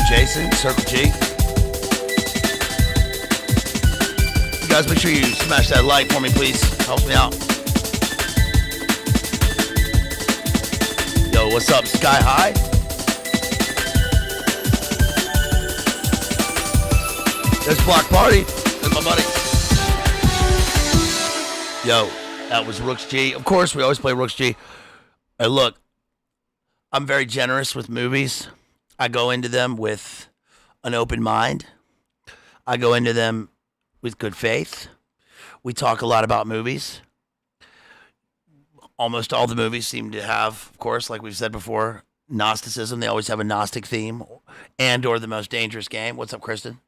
Jason, Circle G. You guys, make sure you smash that like for me, please. Helps me out. Yo, what's up, Sky High? There's Block Party. That's my buddy. Yo, that was Rooks G. Of course, we always play Rooks G. Hey, look, I'm very generous with movies. I go into them with an open mind. I go into them with good faith. We talk a lot about movies. Almost all the movies seem to have, of course, like we've said before, Gnosticism. They always have a Gnostic theme and or the most dangerous game. What's up, Kristen?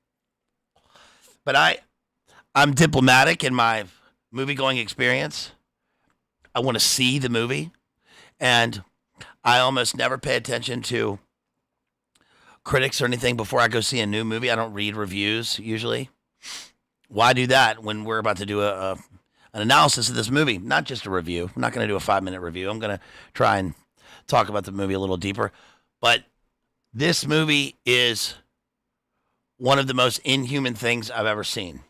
But I'm diplomatic in my movie-going experience. I want to see the movie. And I almost never pay attention to critics or anything before I go see a new movie. I don't read reviews usually. Why do that when we're about to do an analysis of this movie? Not just a review. I'm not going to do a 5-minute review. I'm going to try and talk about the movie a little deeper. But this movie is one of the most inhuman things I've ever seen.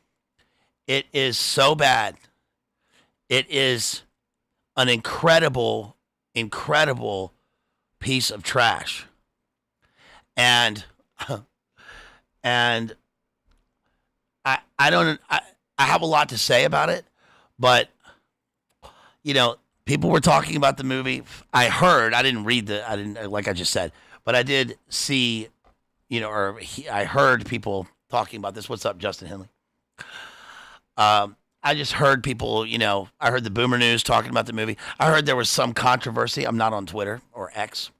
It is so bad. It is an incredible, incredible piece of trash. And and I don't I have a lot to say about it, but people were talking about the movie. I didn't read I didn't, like I just said, but I did see, I heard people talking about this. What's up, Justin Henley? I just heard people, I heard the Boomer News talking about the movie. I heard there was some controversy. I'm not on Twitter or X.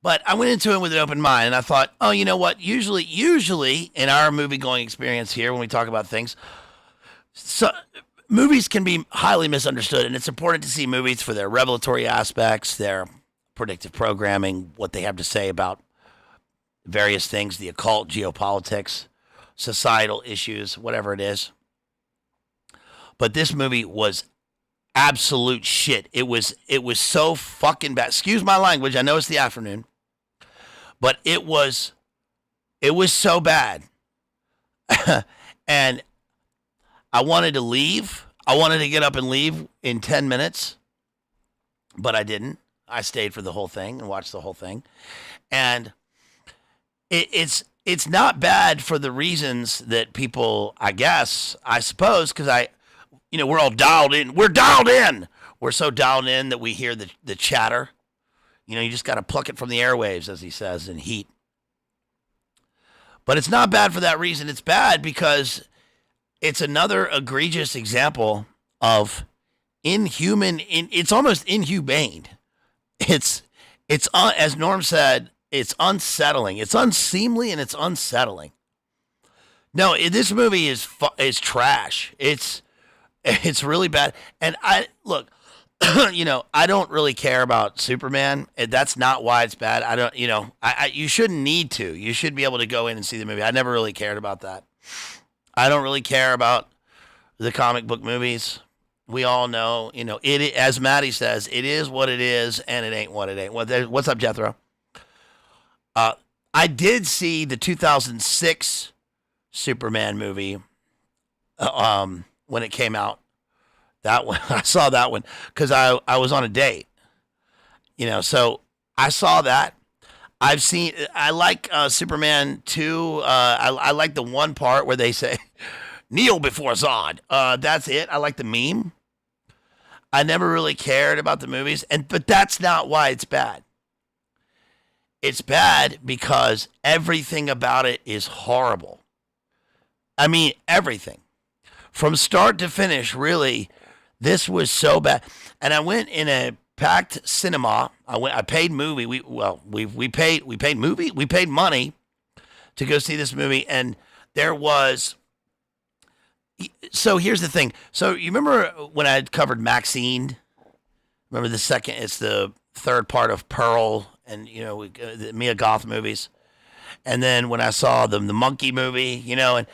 But I went into it with an open mind, and I thought, oh, you know what? Usually in our movie-going experience here, when we talk about things, movies can be highly misunderstood, and it's important to see movies for their revelatory aspects, their predictive programming, what they have to say about various things, the occult, geopolitics, societal issues, whatever it is. But this movie was absolute shit. It was so fucking bad. Excuse my language. I know it's the afternoon, but it was so bad. And I wanted to leave. I wanted to get up and leave in 10 minutes, but I didn't. I stayed for the whole thing and watched the whole thing. And it's not bad for the reasons that people, I suppose, because we're all dialed in. We're dialed in. We're so dialed in that we hear the chatter. You just got to pluck it from the airwaves, as he says, in heat. But it's not bad for that reason. It's bad because it's another egregious example of inhuman. It's almost inhumane. It's as Norm said, it's unsettling. It's unseemly and it's unsettling. No, this movie is trash. It's really bad. And look, I don't really care about Superman. That's not why it's bad. I don't, you shouldn't need to. You should be able to go in and see the movie. I never really cared about that. I don't really care about the comic book movies. We all know, it, as Maddie says, it is what it is, and it ain't what it ain't. What's up, Jethro? I did see the 2006 Superman movie when it came out. That one, I saw that one because I was on a date. So I saw that. I like Superman 2. I like the one part where they say, kneel before Zod. That's it. I like the meme. I never really cared about the movies, but that's not why it's bad. It's bad because everything about it is horrible. I mean, everything. From start to finish, really, this was so bad. And I went in a packed cinema. I paid movie. We paid money to go see this movie, and there was. So here's the thing. So you remember when I covered Maxine? Remember it's the third part of Pearl, and the Mia Goth movies. And then when I saw the Monkey movie, and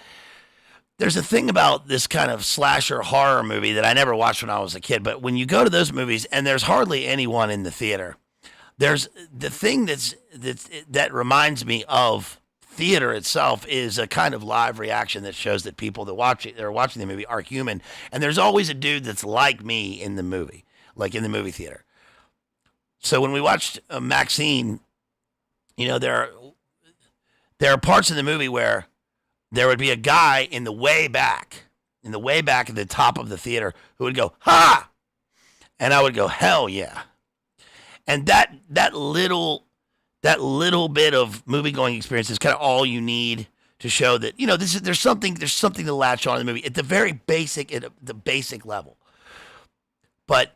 there's a thing about this kind of slasher horror movie that I never watched when I was a kid. But when you go to those movies, and there's hardly anyone in the theater, there's the thing that reminds me of theater itself is a kind of live reaction that shows that people that are watching the movie are human. And there's always a dude that's like me in the movie, like in the movie theater. So when we watched Maxine, there are parts of the movie where there would be a guy in the way back at the top of the theater who would go, ha! And I would go, hell yeah. And that little bit of movie going experience is kind of all you need to show that, there's something to latch on in the movie at the very basic, at the basic level. But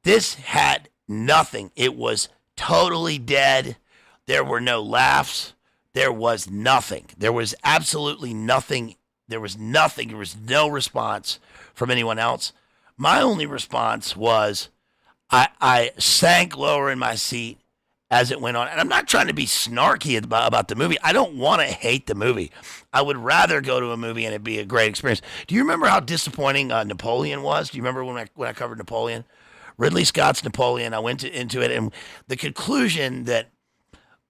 this had nothing. It was totally dead. There were no laughs. There was nothing. There was absolutely nothing. There was nothing. There was no response from anyone else. My only response was I sank lower in my seat as it went on. And I'm not trying to be snarky about the movie. I don't want to hate the movie. I would rather go to a movie and it be a great experience. Do you remember how disappointing Napoleon was? Do you remember when I covered Napoleon? Ridley Scott's Napoleon. I went into it, and the conclusion that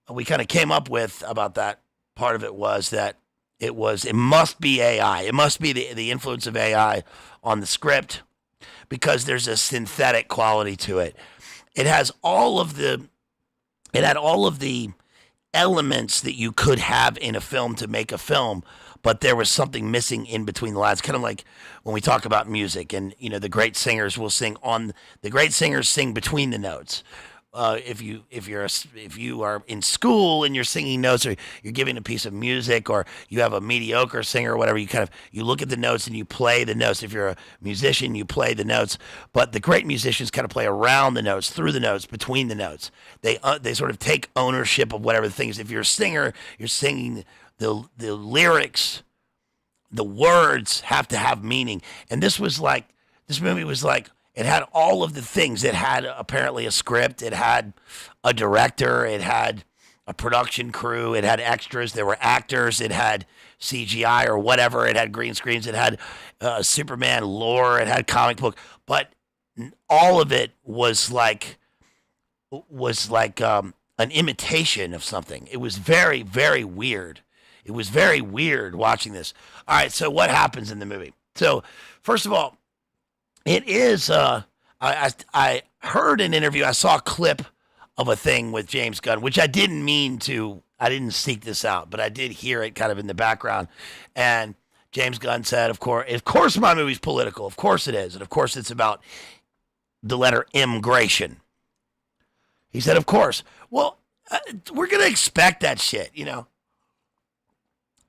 we kind of came up with about that part of it was that It must be AI. It must be the influence of AI on the script because there's a synthetic quality to it. It has all of the it had all of the elements that you could have in a film to make a film, but there was something missing in between the lines. Kind of like when we talk about music, and the great singers will sing on the great singers sing between the notes. If you are in school and you're singing notes, or you're giving a piece of music, or you have a mediocre singer or whatever, you look at the notes and you play the notes. If you're a musician, you play the notes, but the great musicians kind of play around the notes, through the notes, between the notes. They sort of take ownership of whatever the thing is. If you're a singer, you're singing the lyrics, the words have to have meaning. And this movie was like, it had all of the things. It had apparently a script. It had a director. It had a production crew. It had extras. There were actors. It had CGI or whatever. It had green screens. It had Superman lore. It had comic book. But all of it was like an imitation of something. It was very, very weird. It was very weird watching this. All right, so what happens in the movie? So first of all, it is. I heard an interview. I saw a clip of a thing with James Gunn, which I didn't mean to. I didn't seek this out, but I did hear it kind of in the background. And James Gunn said, "Of course, my movie's political. Of course it is, and of course it's about the letter immigration." He said, "Of course." Well, we're gonna expect that shit,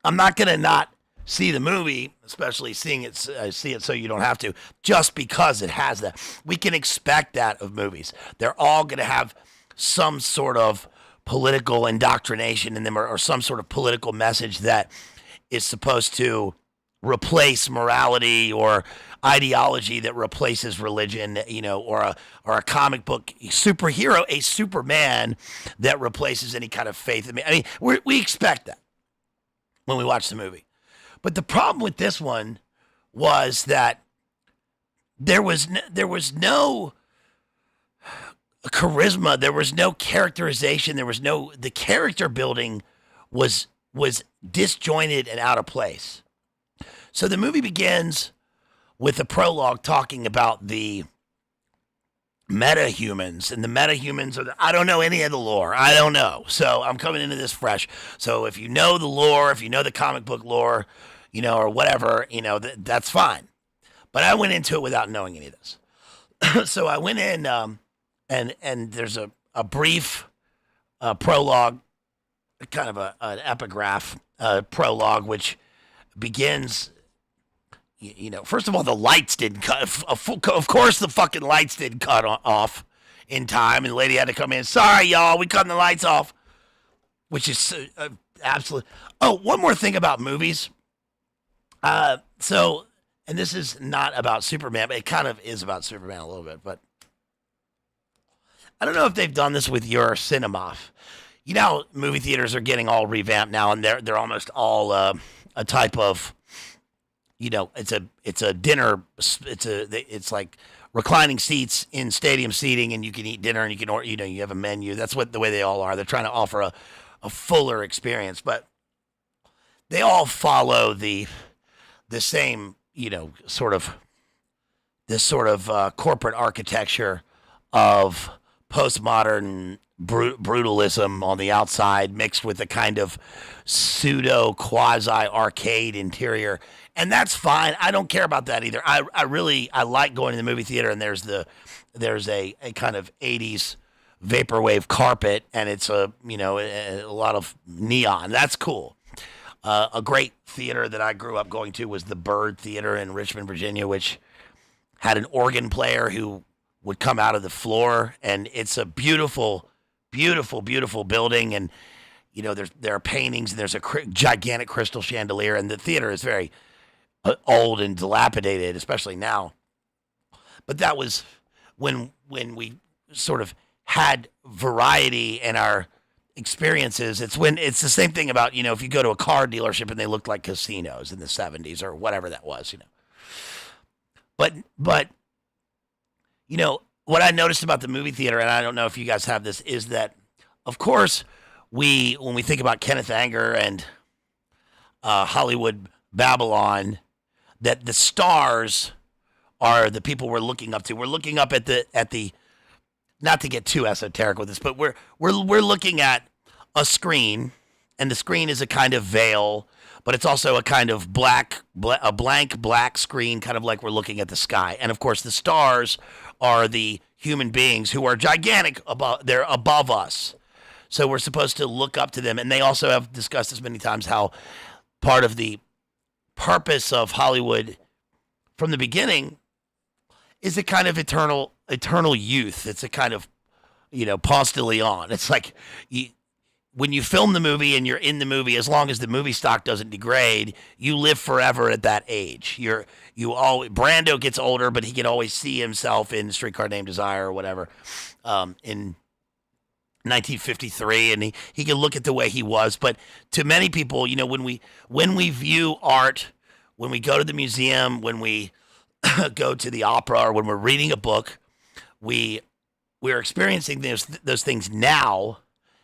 I'm not gonna not see the movie, especially see it so you don't have to, just because it has that. We can expect that of movies. They're all going to have some sort of political indoctrination in them, or some sort of political message that is supposed to replace morality, or ideology that replaces religion, or a comic book superhero, a Superman that replaces any kind of faith. I mean, we expect that when we watch the movie. But the problem with this one was that there was no charisma, there was no characterization, the character building was disjointed and out of place. So the movie begins with a prologue talking about the meta-humans, and the meta-humans are I don't know any of the lore. I don't know. So I'm coming into this fresh. So if you know the lore, if you know the comic book lore, or whatever, that's fine. But I went into it without knowing any of this. So I went in, and there's a brief prologue, kind of an epigraph prologue, which begins. First of all, the lights didn't cut. Of course, the fucking lights didn't cut off in time, and the lady had to come in. Sorry, y'all, we cutting the lights off, which is absolute. Oh, one more thing about movies. And this is not about Superman, but it kind of is about Superman a little bit. But I don't know if they've done this with your cinema. Movie theaters are getting all revamped now, and they're almost all a type of. It's a dinner. It's like reclining seats in stadium seating, and you can eat dinner, and you can order. You have a menu. That's the way they all are. They're trying to offer a fuller experience, but they all follow the same, sort of corporate architecture of postmodern brutalism on the outside, mixed with a kind of pseudo quasi arcade interior. And that's fine. I don't care about that either. I like going to the movie theater, and there's a kind of 80s vaporwave carpet, and it's a lot of neon. That's cool. A great theater that I grew up going to was the Bird Theater in Richmond, Virginia, which had an organ player who would come out of the floor, and it's a beautiful, beautiful, beautiful building. And there are paintings, and there's a gigantic crystal chandelier, and the theater is very old and dilapidated, especially now. But that was when we sort of had variety in our experiences. It's the same thing about, if you go to a car dealership and they looked like casinos in the 70s or whatever that was, But what I noticed about the movie theater, and I don't know if you guys have this, is that, of course, when we think about Kenneth Anger and Hollywood Babylon, that the stars are the people we're looking up to. We're looking up at the not to get too esoteric with this, but we're looking at a screen, and the screen is a kind of veil, but it's also a kind of a blank black screen, kind of like we're looking at the sky. And of course, the stars are the human beings who are gigantic above. They're above us, so we're supposed to look up to them. And they also have discussed this many times how part of the purpose of Hollywood from the beginning is a kind of eternal youth. It's a kind of, Ponce de Leon. It's like when you film the movie and you're in the movie, as long as the movie stock doesn't degrade, you live forever at that age. Brando gets older, but he can always see himself in Streetcar Named Desire or whatever, in 1953, and he can look at the way he was. But to many people, when we view art, when we go to the museum, when we go to the opera, or when we're reading a book, we're experiencing those things now.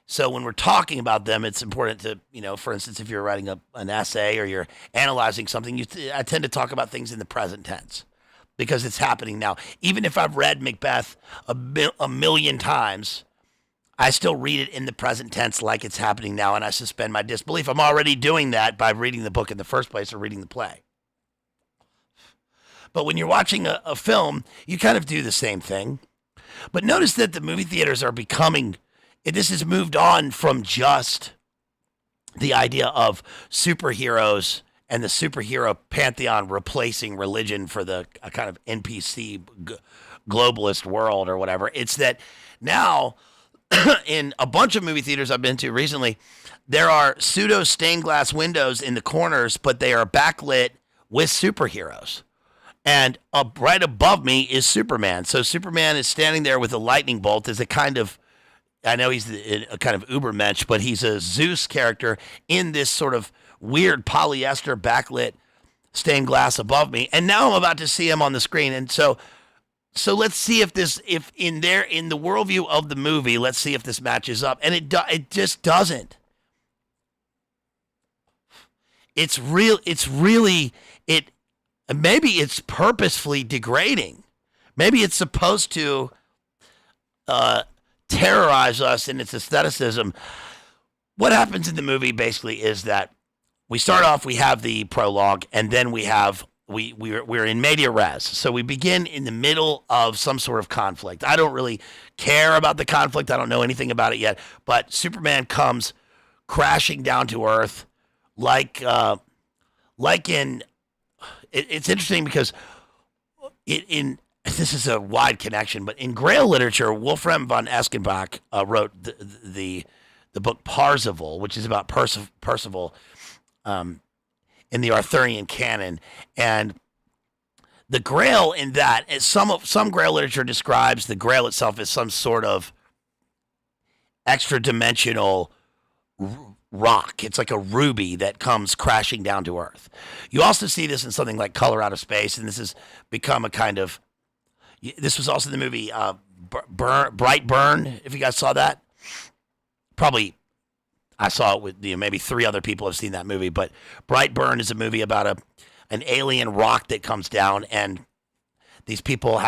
So when we're talking about them, it's important to, for instance, if you're writing an essay or you're analyzing something, I tend to talk about things in the present tense because it's happening now. Even if I've read Macbeth a million times, I still read it in the present tense like it's happening now, and I suspend my disbelief. I'm already doing that by reading the book in the first place or reading the play. But when you're watching a film, you kind of do the same thing. But notice that the movie theaters are this has moved on from just the idea of superheroes and the superhero pantheon replacing religion for a kind of NPC globalist world or whatever. It's that now in a bunch of movie theaters I've been to recently, there are pseudo stained glass windows in the corners, but they are backlit with superheroes. And right above me is Superman. So Superman is standing there with a lightning bolt as a kind of, I know he's a kind of Ubermensch, but he's a Zeus character in this sort of weird polyester backlit stained glass above me. And now I'm about to see him on the screen. And so let's see if in the worldview of the movie, let's see if this matches up. And it just doesn't. Maybe it's purposefully degrading. Maybe it's supposed to terrorize us in its aestheticism. What happens in the movie basically is that we start off, we have the prologue, and then we're in media res. So we begin in the middle of some sort of conflict. I don't really care about the conflict. I don't know anything about it yet. But Superman comes crashing down to Earth it's interesting because this is a wide connection, but in Grail literature, Wolfram von Eschenbach wrote the book Parzival, which is about Percival in the Arthurian canon. And the Grail in that, some Grail literature describes the Grail itself as some sort of extra-dimensional rock. It's like a ruby that comes crashing down to Earth. You also see this in something like Color Out of Space, and this has become a kind of... This was also the movie Brightburn, if you guys saw that. Probably, I saw it with maybe 3 other people have seen that movie, but Brightburn is a movie about an alien rock that comes down, and these people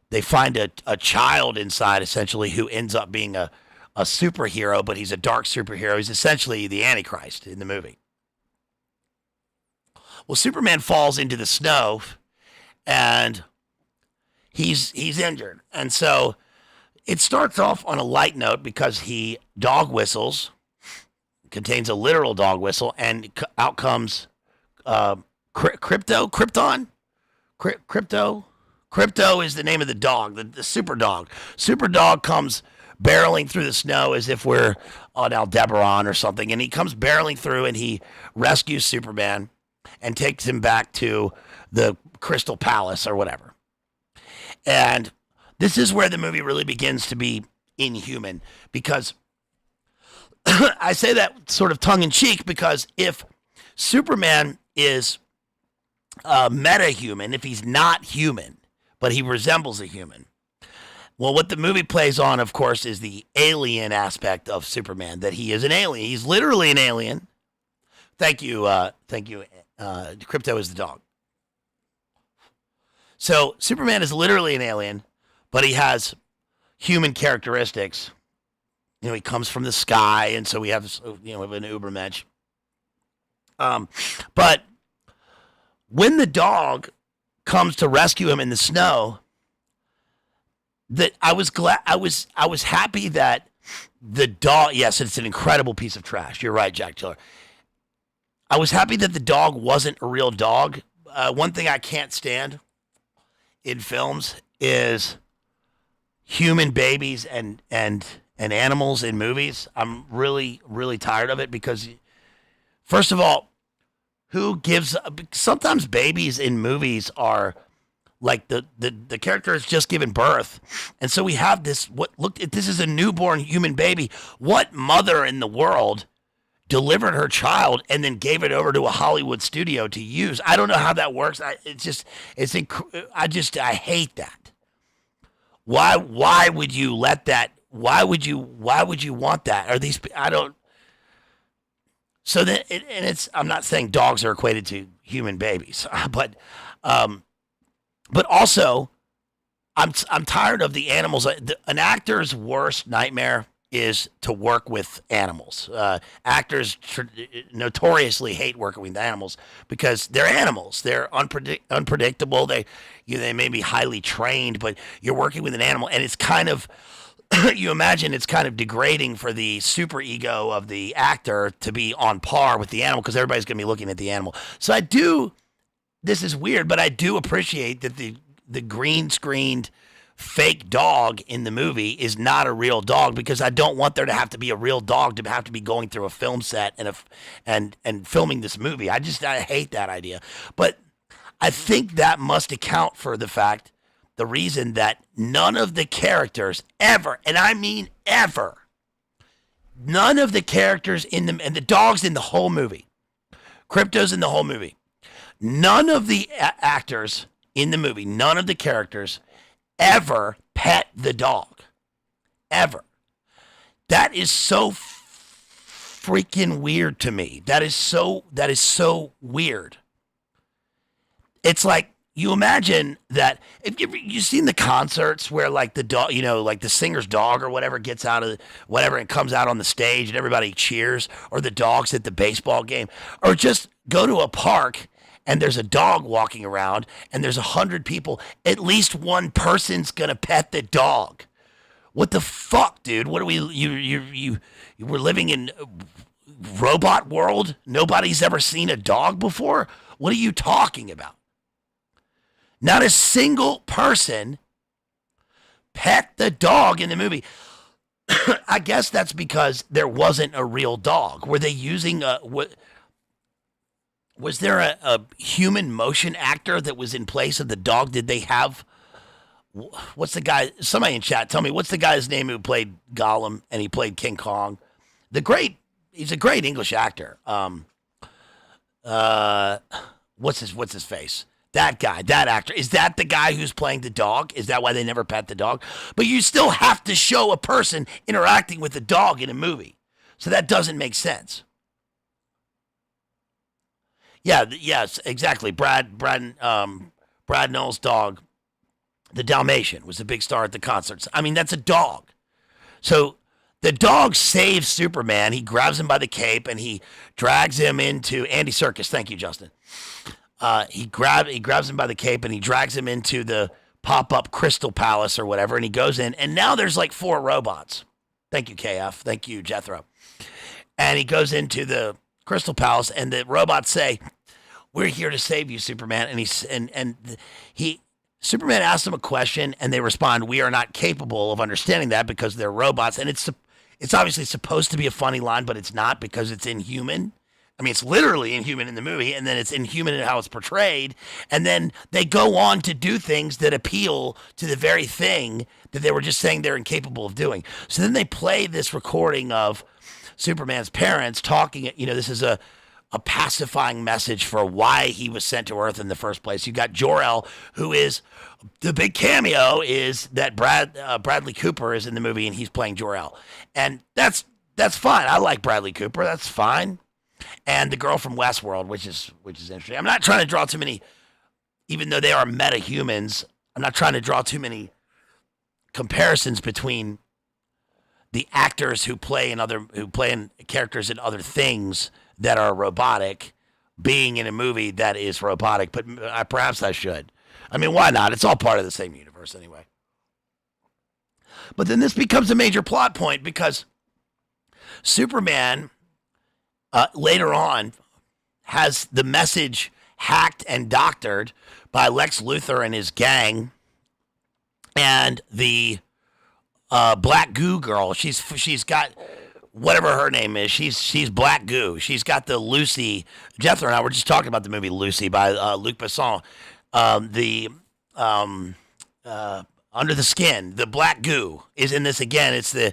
they find a child inside, essentially, who ends up being a superhero, but he's a dark superhero. He's essentially the Antichrist in the movie. Well, Superman falls into the snow, and he's injured. And so it starts off on a light note because he dog whistles, contains a literal dog whistle, and out comes Krypton? Crypto is the name of the dog, the super dog. Super dog comes barreling through the snow as if we're on Aldebaran or something. And he comes barreling through and he rescues Superman and takes him back to the Crystal Palace or whatever. And this is where the movie really begins to be inhuman, because I say that sort of tongue-in-cheek, because if Superman is meta-human, if he's not human, but he resembles a human, well, what the movie plays on, of course, is the alien aspect of Superman, that he is an alien. He's literally an alien Thank you. Thank you. Crypto is the dog. So Superman is literally an alien, but he has human characteristics. He comes from the sky, and so we have we have an Ubermensch. But when the dog comes to rescue him in the snow, that I was glad I was happy that the dog. Yes, it's an incredible piece of trash. You're right, Jack Tiller. I was happy that the dog wasn't a real dog. One thing I can't stand in films is human babies and animals in movies. I'm really tired of it because, first of all, who gives? Sometimes babies in movies are like the character has just given birth, and so we have this. This is a newborn human baby. What mother in the world delivered her child and then gave it over to a Hollywood studio to use? I don't know how that works. I hate that. Why would you let that? Why would you want that? Are these? I don't. So that I'm not saying dogs are equated to human babies, but also I'm tired of the animals. An actor's worst nightmare is to work with animals. Actors notoriously hate working with animals because they're animals. They're unpredictable. They may be highly trained, but you're working with an animal, and it's kind of you imagine it's kind of degrading for the super ego of the actor to be on par with the animal because everybody's going to be looking at the animal. So I do. This is weird, but I do appreciate that the green screened fake dog in the movie is not a real dog because I don't want there to have to be a real dog to have to be going through a film set and filming this movie. I hate that idea. But I think that must account for the reason that none of the characters ever, and I mean ever, none of the characters and the dogs in the whole movie, Crypto's in the whole movie, none of the actors in the movie, none of the characters ever pet the dog. Ever. That is so freaking weird to me. That is so weird. It's like, you imagine that if you've seen the concerts where like the dog, like the singer's dog or whatever gets out of whatever and comes out on the stage and everybody cheers, or the dogs at the baseball game, or just go to a park and there's a dog walking around and there's 100 people, at least one person's gonna pet the dog. What the fuck, dude? What are we? We're living in robot world? Nobody's ever seen a dog before? What are you talking about? Not a single person pet the dog in the movie. I guess that's because there wasn't a real dog. Were they using was there a human motion actor that was in place of the dog? Did they have, what's the guy, somebody in chat, tell me, what's the guy's name who played Gollum and he played King Kong? He's a great English actor. What's his face? That guy, that actor, is that the guy who's playing the dog? Is that why they never pet the dog? But you still have to show a person interacting with the dog in a movie. So that doesn't make sense. Yeah, yes, exactly. Brad Noel's dog, the Dalmatian, was a big star at the concerts. I mean, that's a dog. So the dog saves Superman. He grabs him by the cape and he drags him into Andy Serkis. Thank you, Justin. He grabs him by the cape and he drags him into the pop-up Crystal Palace or whatever, and he goes in, and now there's like 4 robots. Thank you, KF. Thank you, Jethro. And he goes into the Crystal Palace, and the robots say, "We're here to save you, Superman." And Superman asks them a question, and they respond, "We are not capable of understanding that because they're robots." And it's obviously supposed to be a funny line, but it's not because it's inhuman. I mean, it's literally inhuman in the movie, and then it's inhuman in how it's portrayed. And then they go on to do things that appeal to the very thing that they were just saying they're incapable of doing. So then they play this recording of Superman's parents talking. This is a pacifying message for why he was sent to Earth in the first place. You got Jor-El, who is the big cameo is that Bradley Cooper is in the movie, and he's playing Jor-El. And that's fine. I like Bradley Cooper. That's fine. and the girl from Westworld, which is interesting. I'm not trying to draw too many, even though they are meta humans. I'm not trying to draw too many comparisons between the actors who play in characters in other things that are robotic being in a movie that is robotic, but perhaps I should. I mean, why not? It's all part of the same universe anyway. But then this becomes a major plot point because Superman later on has the message hacked and doctored by Lex Luthor and his gang, and the black goo girl. She's got whatever her name is. She's black goo. She's got the Lucy. Jethro and I were just talking about the movie Lucy by Luc Besson. Under the Skin. The black goo is in this again. It's the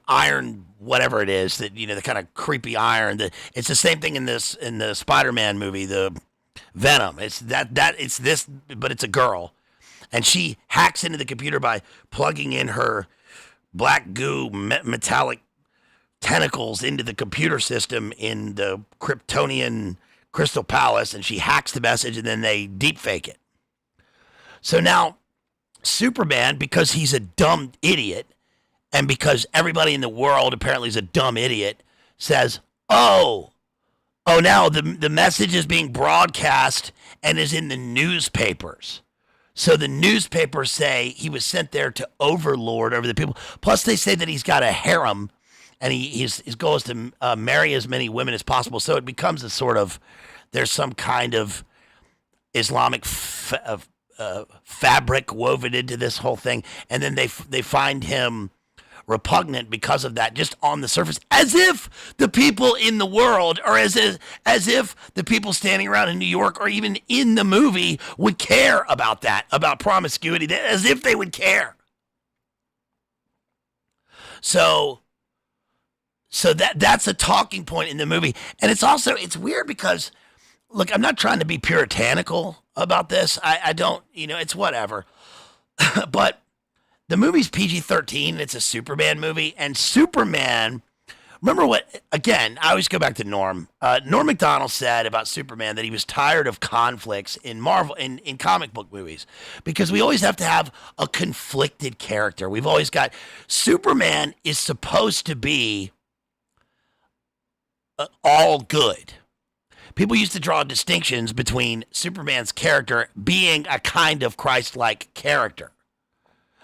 iron whatever it is that the kind of creepy iron. It's the same thing in the Spider-Man movie, the Venom. It's it's this, but it's a girl. And she hacks into the computer by plugging in her black goo metallic tentacles into the computer system in the Kryptonian Crystal Palace, and she hacks the message, and then they deep fake it. So now Superman, because he's a dumb idiot, and because everybody in the world apparently is a dumb idiot, says, oh, now the message is being broadcast and is in the newspapers. So the newspapers say he was sent there to overlord over the people. Plus, they say that he's got a harem, and his goal is to marry as many women as possible. So it becomes a sort of, there's some kind of Islamic fabric woven into this whole thing. And then they find him repugnant because of that, just on the surface, as if the people in the world, or as if the people standing around in New York or even in the movie would care about that, about promiscuity, as if they would care. So that's a talking point in the movie. And it's weird because, look, I'm not trying to be puritanical about this. I don't, it's whatever. But the movie's PG-13. It's a Superman movie. And Superman, remember again, I always go back to Norm. Norm Macdonald said about Superman that he was tired of conflicts in in comic book movies because we always have to have a conflicted character. We've always got, Superman is supposed to be all good. People used to draw distinctions between Superman's character being a kind of Christ-like character.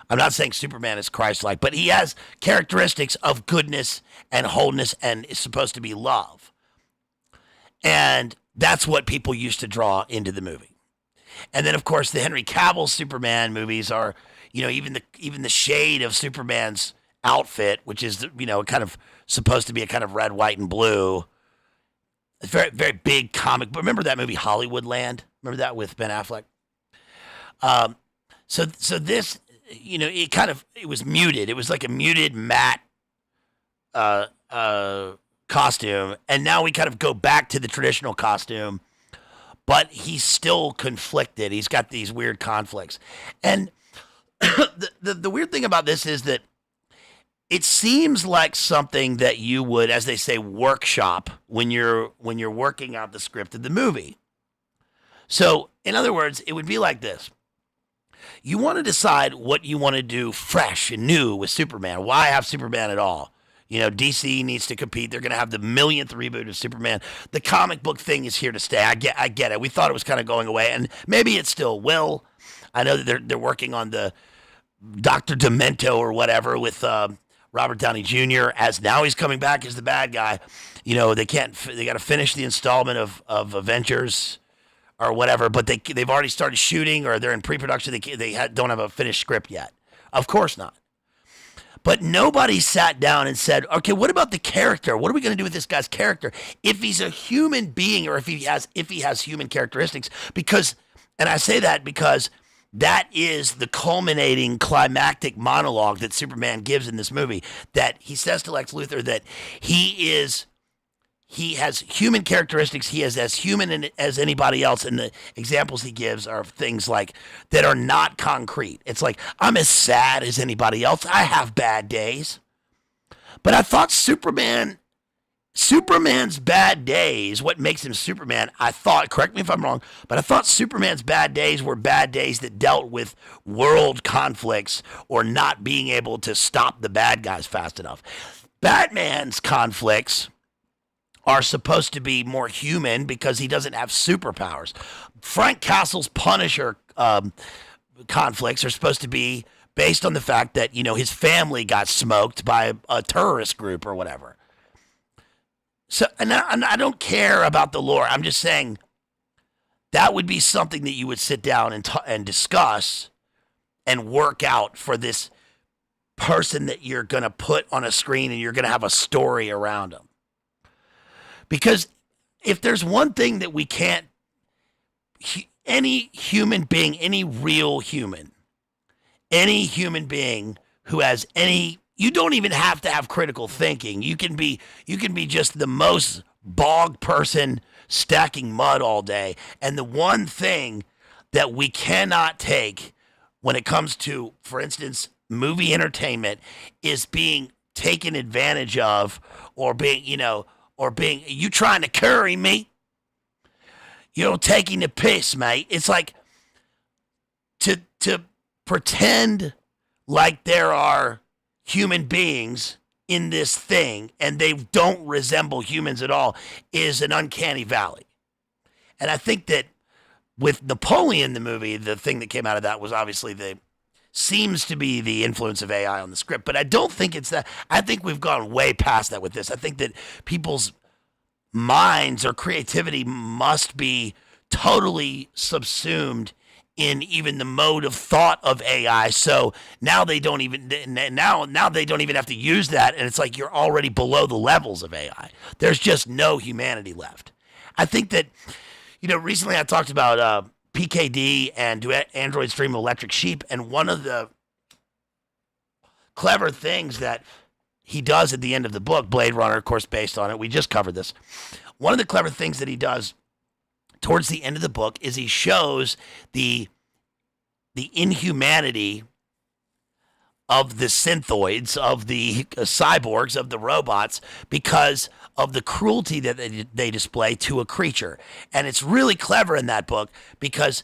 I'm not saying Superman is Christ-like, but he has characteristics of goodness and wholeness and is supposed to be love. And that's what people used to draw into the movie. And then, of course, the Henry Cavill Superman movies are, even the shade of Superman's outfit, which is, kind of supposed to be a kind of red, white, and blue. It's very, very big comic. But remember that movie Hollywoodland? Remember that with Ben Affleck? So this, it was muted. It was like a muted matte costume. And now we kind of go back to the traditional costume, but he's still conflicted. He's got these weird conflicts. And the weird thing about this is that it seems like something that you would, as they say, workshop when you're working out the script of the movie. So, in other words, it would be like this. You want to decide what you want to do fresh and new with Superman. Why have Superman at all? DC needs to compete. They're going to have the millionth reboot of Superman. The comic book thing is here to stay. I get it. We thought it was kind of going away, and maybe it still will. I know that they're working on the Dr. Demento or whatever with Robert Downey Jr. as now he's coming back as the bad guy. They got to finish the installment of Avengers or whatever, but they've already started shooting or they're in pre-production. They don't have a finished script yet. Of course not. But nobody sat down and said, okay, what about the character? What are we going to do with this guy's character? If he's a human being or if he has human characteristics, and I say that because that is the culminating climactic monologue that Superman gives in this movie, that he says to Lex Luthor that he has human characteristics. He is as human as anybody else. And the examples he gives are things like that are not concrete. It's like, I'm as sad as anybody else. I have bad days. But I thought Superman Superman's bad days, what makes him Superman, I thought, correct me if I'm wrong, but I thought Superman's bad days were bad days that dealt with world conflicts or not being able to stop the bad guys fast enough. Batman's conflicts are supposed to be more human because he doesn't have superpowers. Frank Castle's Punisher conflicts are supposed to be based on the fact that, his family got smoked by a terrorist group or whatever. So, and I don't care about the lore. I'm just saying that would be something that you would sit down and discuss and work out for this person that you're going to put on a screen and you're going to have a story around them. Because if there's one thing that we can't, any human being, any real human, any human being who has any, you don't even have to have critical thinking. You can be just the most bog person stacking mud all day. And the one thing that we cannot take when it comes to, for instance, movie entertainment is being taken advantage of or being, you trying to curry me? Taking the piss, mate. It's like to pretend like there are human beings in this thing and they don't resemble humans at all is an uncanny valley. And I think that with Napoleon, the movie, the thing that came out of that was obviously seems to be the influence of AI on the script, but I don't think it's that. I think we've gone way past that with this. I think that people's minds or creativity must be totally subsumed in even the mode of thought of AI. So now they don't even have to use that, and it's like you're already below the levels of AI. There's just no humanity left. I think that recently I talked about PKD and do androids dream of electric sheep, and one of the clever things that he does at the end of the book, Blade Runner, of course, based on it, we just covered this. One of the clever things that he does towards the end of the book is he shows the inhumanity of the synthoids, of the cyborgs, of the robots, because of the cruelty that they display to a creature. And it's really clever in that book because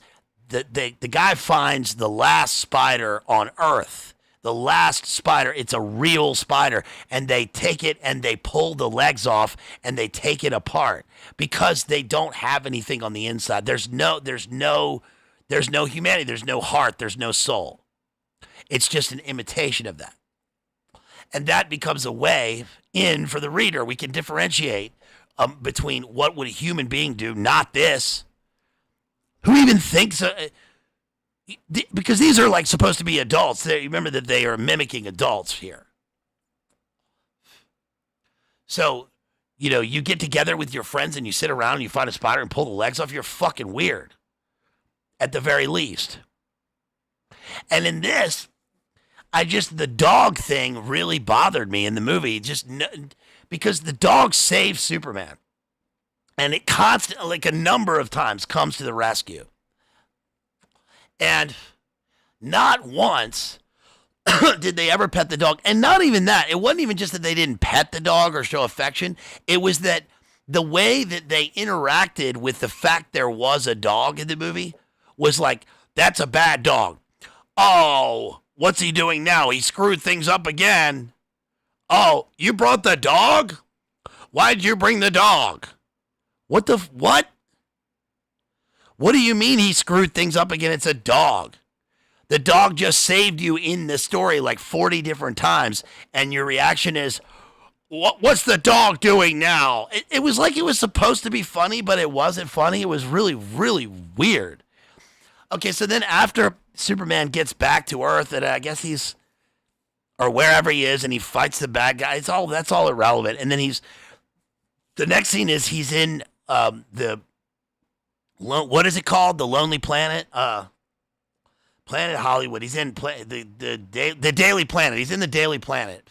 the guy finds the last spider on Earth. The last spider, it's a real spider, and they take it and they pull the legs off and they take it apart because they don't have anything on the inside. There's no humanity, there's no heart, there's no soul. It's just an imitation of that. And that becomes a way in for the reader. We can differentiate between what would a human being do, not this. Who even thinks... because these are like supposed to be adults. Remember that they are mimicking adults here. So, you get together with your friends and you sit around and you find a spider and pull the legs off. You're fucking weird, at the very least. And in this, the dog thing really bothered me in the movie, because the dog saves Superman, and it constantly, like a number of times, comes to the rescue. And not once did they ever pet the dog. And not even that. It wasn't even just that they didn't pet the dog or show affection. It was that the way that they interacted with the fact there was a dog in the movie was like, that's a bad dog. Oh, what's he doing now? He screwed things up again. Oh, you brought the dog? Why'd you bring the dog? What? What do you mean he screwed things up again? It's a dog. The dog just saved you in the story like 40 different times, and your reaction is, what's the dog doing now? It was like it was supposed to be funny, but it wasn't funny. It was really, really weird. Okay, so then after Superman gets back to Earth, and I guess or wherever he is, and he fights the bad guy, that's all irrelevant. And then the next scene is he's in what is it called? The Lonely Planet? Planet Hollywood. He's in the Daily Planet. He's in the Daily Planet.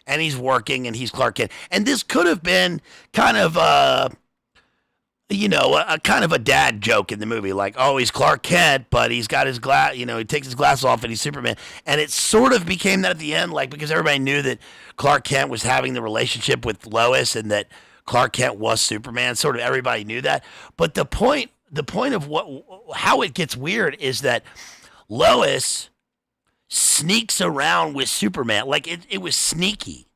And he's working, and he's Clark Kent. And this could have been kind of a kind of a dad joke in the movie. Like, oh, he's Clark Kent, but he's got his glass, he takes his glasses off and he's Superman. And it sort of became that at the end, like, because everybody knew that Clark Kent was having the relationship with Lois and that Clark Kent was Superman. Sort of everybody knew that. But the point of how it gets weird is that Lois sneaks around with Superman. Like it was sneaky.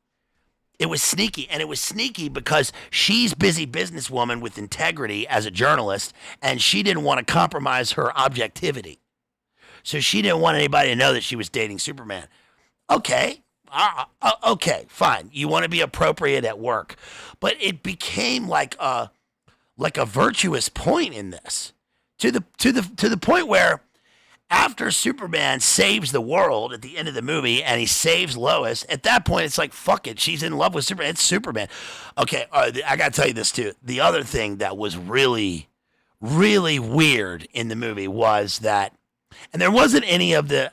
It was sneaky, and it was sneaky because she's busy businesswoman with integrity as a journalist, and she didn't want to compromise her objectivity. So she didn't want anybody to know that she was dating Superman. Okay, okay, fine. You want to be appropriate at work, but it became like a virtuous point in this, to the point where after Superman saves the world at the end of the movie and he saves Lois, at that point it's like, fuck it, she's in love with Superman. It's Superman. Okay, I got to tell you this too. The other thing that was really, really weird in the movie was that, and there wasn't any of the,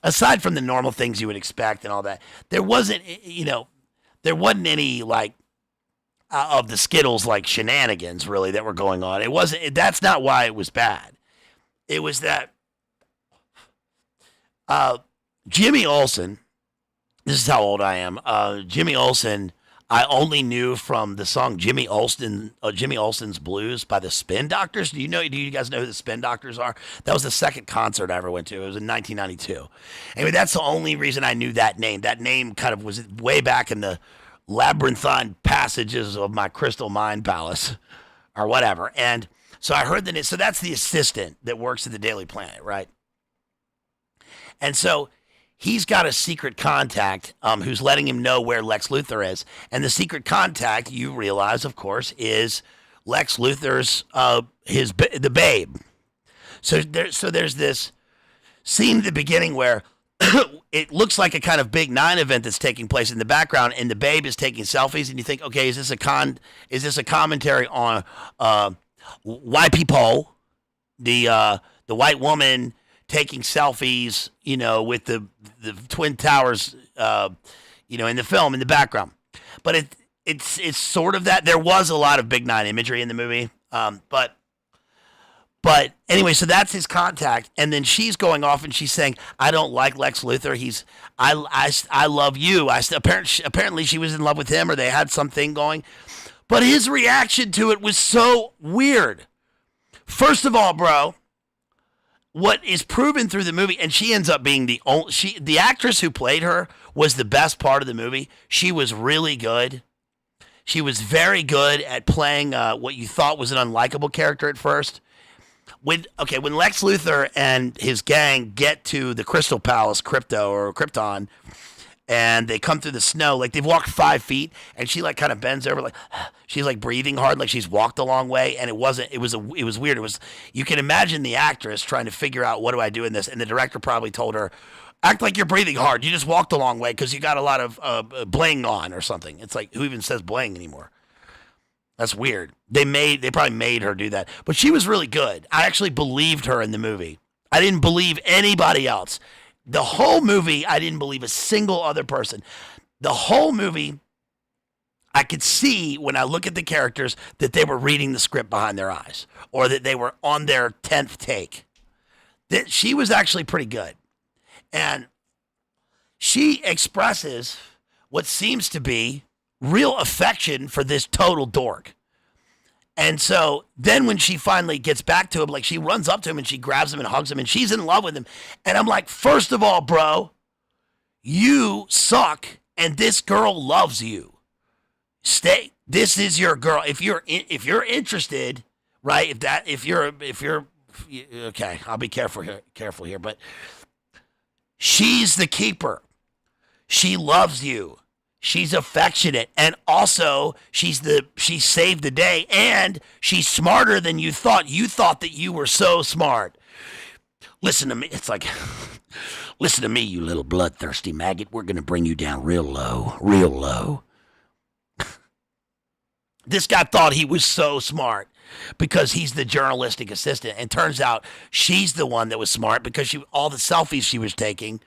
aside from the normal things you would expect and all that, there wasn't any like, of the Skittles like shenanigans really that were going on. It wasn't, that's not why it was bad. It was that Jimmy Olsen, this is how old I am. Jimmy Olsen, I only knew from the song Jimmy Olsen's Blues by the Spin Doctors. Do you guys know who the Spin Doctors are? That was the second concert I ever went to. It was in 1992. Anyway, that's the only reason I knew that name. That name kind of was way back in the labyrinthine passages of my crystal mind palace or whatever. And so I heard so that's the assistant that works at the Daily Planet, right? And so he's got a secret contact who's letting him know where Lex Luthor is. And the secret contact, you realize, of course, is Lex Luthor's, the Babe. So there's this scene at the beginning where it looks like a kind of Big Nine event that's taking place in the background, and the Babe is taking selfies, and you think, okay, is this a commentary on white people, the white woman taking selfies, with the Twin Towers, in the film in the background. But it's sort of that. There was a lot of Big Nine imagery in the movie, but anyway, so that's his contact, and then she's going off and she's saying, "I don't like Lex Luthor. I love you." Apparently she was in love with him, or they had something going. But his reaction to it was so weird. First of all, bro, what is proven through the movie, and she ends up being the actress who played her was the best part of the movie. She was really good. She was very good at playing what you thought was an unlikable character at first. When Lex Luthor and his gang get to the Crystal Palace, Krypton, and they come through the snow, like they've walked 5 feet, and she like kind of bends over, like she's like breathing hard, like she's walked a long way, and it was weird. You can imagine the actress trying to figure out, what do I do in this, and the director probably told her, act like you're breathing hard. You just walked a long way because you got a lot of bling on or something. It's like, who even says bling anymore? That's weird. They probably made her do that, but she was really good. I actually believed her in the movie. I didn't believe anybody else. The whole movie, I didn't believe a single other person. The whole movie, I could see when I look at the characters that they were reading the script behind their eyes, or that they were on their 10th take. That she was actually pretty good. And she expresses what seems to be real affection for this total dork. And so then when she finally gets back to him, like she runs up to him and she grabs him and hugs him and she's in love with him. And I'm like, first of all, bro, you suck and this girl loves you. Stay. This is your girl. If you're interested, right? If you're okay, I'll be careful here, but she's the keeper. She loves you. She's affectionate, and also she saved the day, and she's smarter than you thought. You thought that you were so smart. Listen to me. It's like, listen to me, you little bloodthirsty maggot. We're going to bring you down real low. This guy thought he was so smart because he's the journalistic assistant, and turns out she's the one that was smart because all the selfies she was taking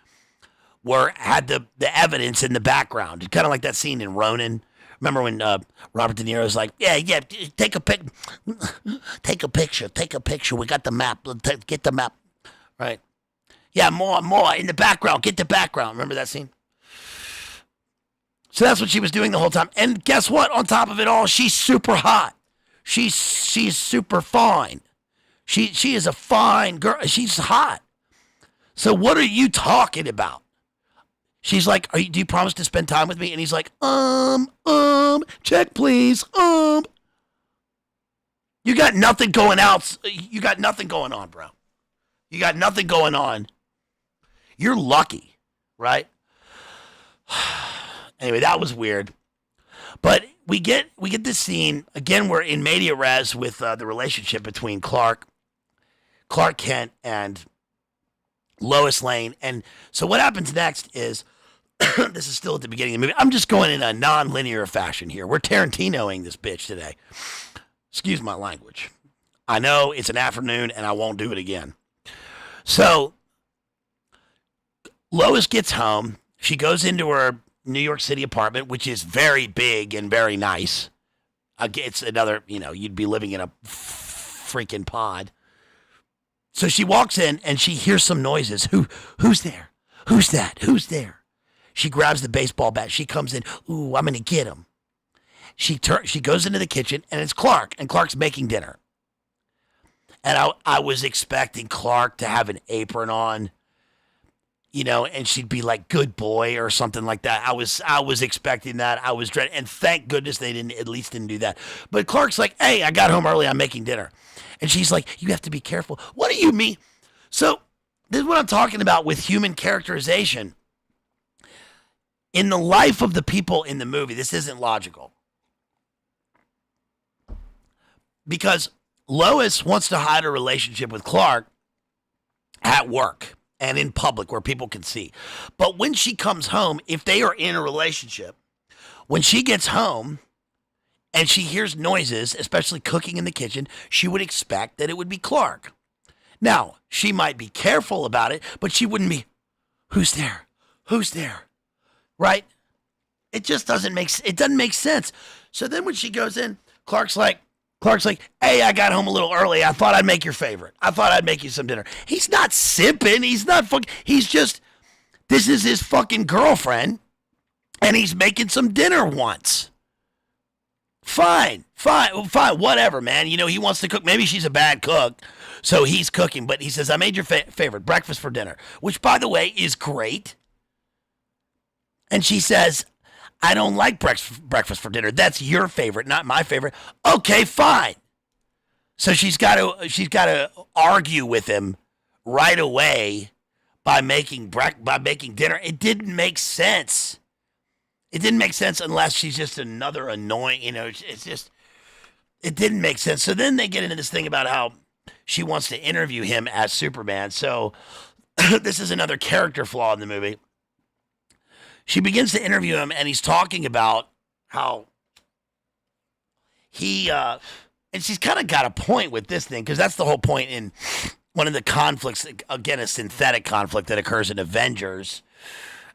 had the evidence in the background. It's kind of like that scene in Ronin. Remember when Robert De Niro's like, yeah, take a picture. We got the map. Get the map, right? Yeah, more in the background. Get the background. Remember that scene? So that's what she was doing the whole time. And guess what? On top of it all, she's super hot. She's super fine. She is a fine girl. She's hot. So what are you talking about? She's like, do you promise to spend time with me? And he's like, check please. You got nothing going out. You got nothing going on, bro. You got nothing going on. You're lucky, right? Anyway, that was weird. But we get this scene again. We're in media res with the relationship between Clark Kent and Lois Lane. And so what happens next is, this is still at the beginning of the movie. I'm just going in a non-linear fashion here. We're Tarantinoing this bitch today. Excuse my language. I know it's an afternoon and I won't do it again. So Lois gets home. She goes into her New York City apartment, which is very big and very nice. It's another, you'd be living in a freaking pod. So she walks in and she hears some noises. Who's there? Who's that? Who's there? She grabs the baseball bat. She comes in. Ooh, I'm going to get him. She goes into the kitchen, and it's Clark, and Clark's making dinner. And I was expecting Clark to have an apron on, and she'd be like, good boy or something like that. I was expecting that. I was dreading, and thank goodness they at least didn't do that. But Clark's like, hey, I got home early. I'm making dinner. And she's like, you have to be careful. What do you mean? So this is what I'm talking about with human characterization. In the life of the people in the movie, this isn't logical. Because Lois wants to hide a relationship with Clark at work and in public where people can see. But when she comes home, if they are in a relationship, when she gets home and she hears noises, especially cooking in the kitchen, she would expect that it would be Clark. Now, she might be careful about it, but she wouldn't be, who's there? Who's there? Right? It just doesn't make sense. So then when she goes in, Clark's like, hey, I got home a little early. I thought I'd make your favorite. I thought I'd make you some dinner. He's not simping. He's not he's just, this is his fucking girlfriend, and he's making some dinner once. Fine, whatever, man. He wants to cook. Maybe she's a bad cook, so he's cooking. But he says, I made your favorite, breakfast for dinner, which, by the way, is great. And she says, I don't like breakfast for dinner. That's your favorite, not my favorite. Okay, fine. So she's got to argue with him right away by making dinner. It didn't make sense. It didn't make sense unless she's just another annoying, it's just, it didn't make sense. So then they get into this thing about how she wants to interview him as Superman. So this is another character flaw in the movie. She begins to interview him, and he's talking about how he, and she's kind of got a point with this thing, because that's the whole point in one of the conflicts, again, a synthetic conflict that occurs in Avengers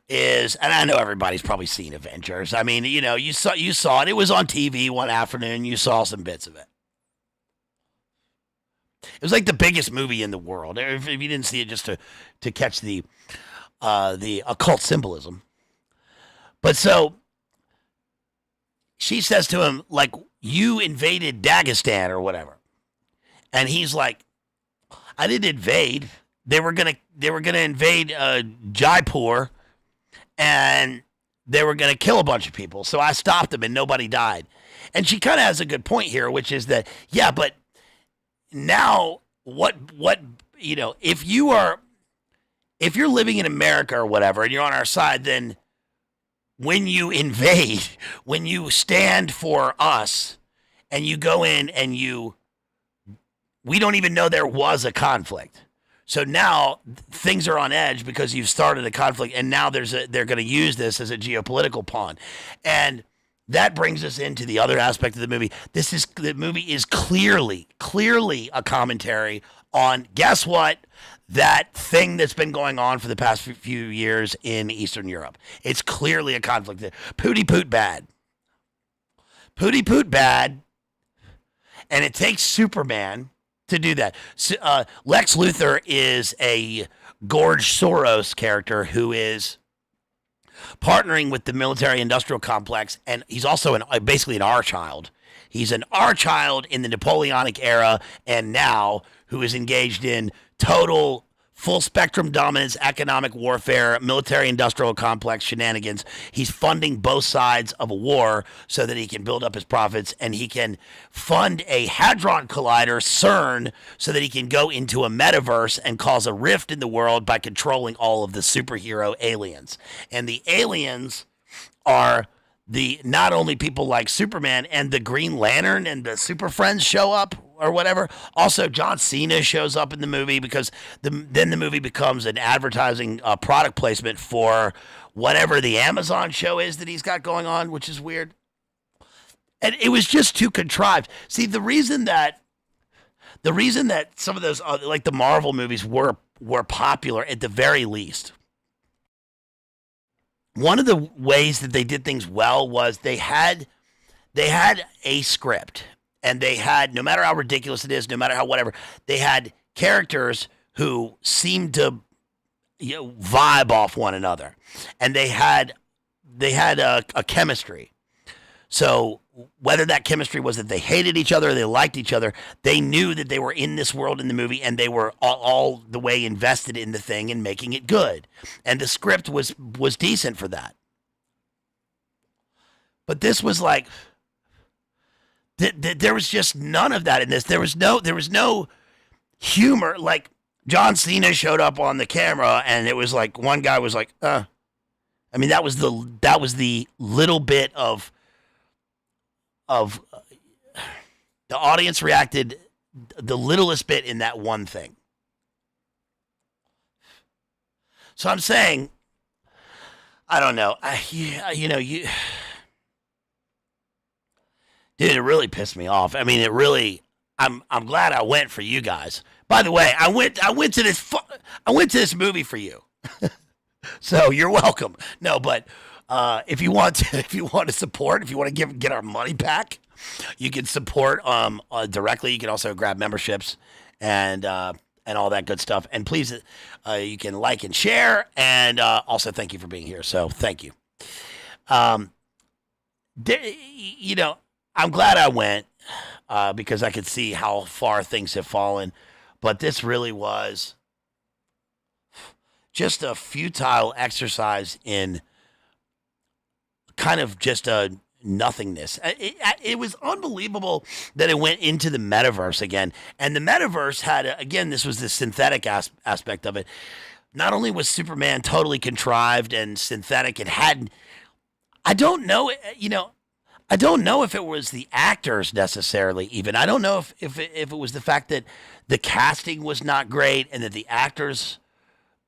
is, and I know everybody's probably seen Avengers. I mean, you saw it. It was on TV one afternoon. You saw some bits of it. It was like the biggest movie in the world. If you didn't see it, just to catch the occult symbolism. But so she says to him, like, you invaded Dagestan or whatever. And he's like, I didn't invade. They were gonna invade Jaipur, and they were gonna kill a bunch of people. So I stopped them and nobody died. And she kind of has a good point here, which is that, yeah, but now what if you're living in America or whatever and you're on our side, then when you invade, when you stand for us and you go in and we don't even know there was a conflict. So now things are on edge because you've started a conflict, and now they're going to use this as a geopolitical pawn. And that brings us into the other aspect of the movie. The movie is clearly a commentary on, guess what? That thing that's been going on for the past few years in Eastern Europe. It's clearly a conflict there. Pooty poot bad. Pooty poot bad. And it takes Superman to do that. Lex Luthor is a George Soros character who is partnering with the military-industrial complex, and he's also basically an R child. He's an R child in the Napoleonic era, and now who is engaged in total full spectrum dominance, economic warfare, military industrial complex shenanigans. He's funding both sides of a war so that he can build up his profits, and he can fund a Hadron Collider, CERN, so that he can go into a metaverse and cause a rift in the world by controlling all of the superhero aliens. And the aliens are the not only people like Superman and the Green Lantern and the Super Friends show up or whatever. Also, John Cena shows up in the movie because then the movie becomes an advertising product placement for whatever the Amazon show is that he's got going on, which is weird. And it was just too contrived. See, the reason that some of those like the Marvel movies were popular at the very least, one of the ways that they did things well was they had a script, and they had, no matter how ridiculous it is, no matter how whatever, they had characters who seemed to vibe off one another, and they had a chemistry. So whether that chemistry was that they hated each other or they liked each other, they knew that they were in this world in the movie, and they were all the way invested in the thing and making it good. And the script was decent for that. But this was like, there was just none of that in this. There was no humor. Like, John Cena showed up on the camera, and it was like one guy was like, I mean, that was the little bit of the audience reacted the littlest bit in that one thing. So I'm saying, I don't know. Dude, it really pissed me off. I mean, it really. I'm glad I went for you guys. By the way, I went to this movie for you. So you're welcome. No, but if you want to support, if you want to get our money back, you can support directly. You can also grab memberships and all that good stuff. And please, you can like and share. And also, thank you for being here. So thank you. I'm glad I went because I could see how far things have fallen. But this really was just a futile exercise in kind of just a nothingness. It was unbelievable that it went into the metaverse again. And the metaverse had, again, this was the synthetic aspect of it. Not only was Superman totally contrived and synthetic, it had, I don't know if it was the actors necessarily even. I don't know if it was the fact that the casting was not great and that the actors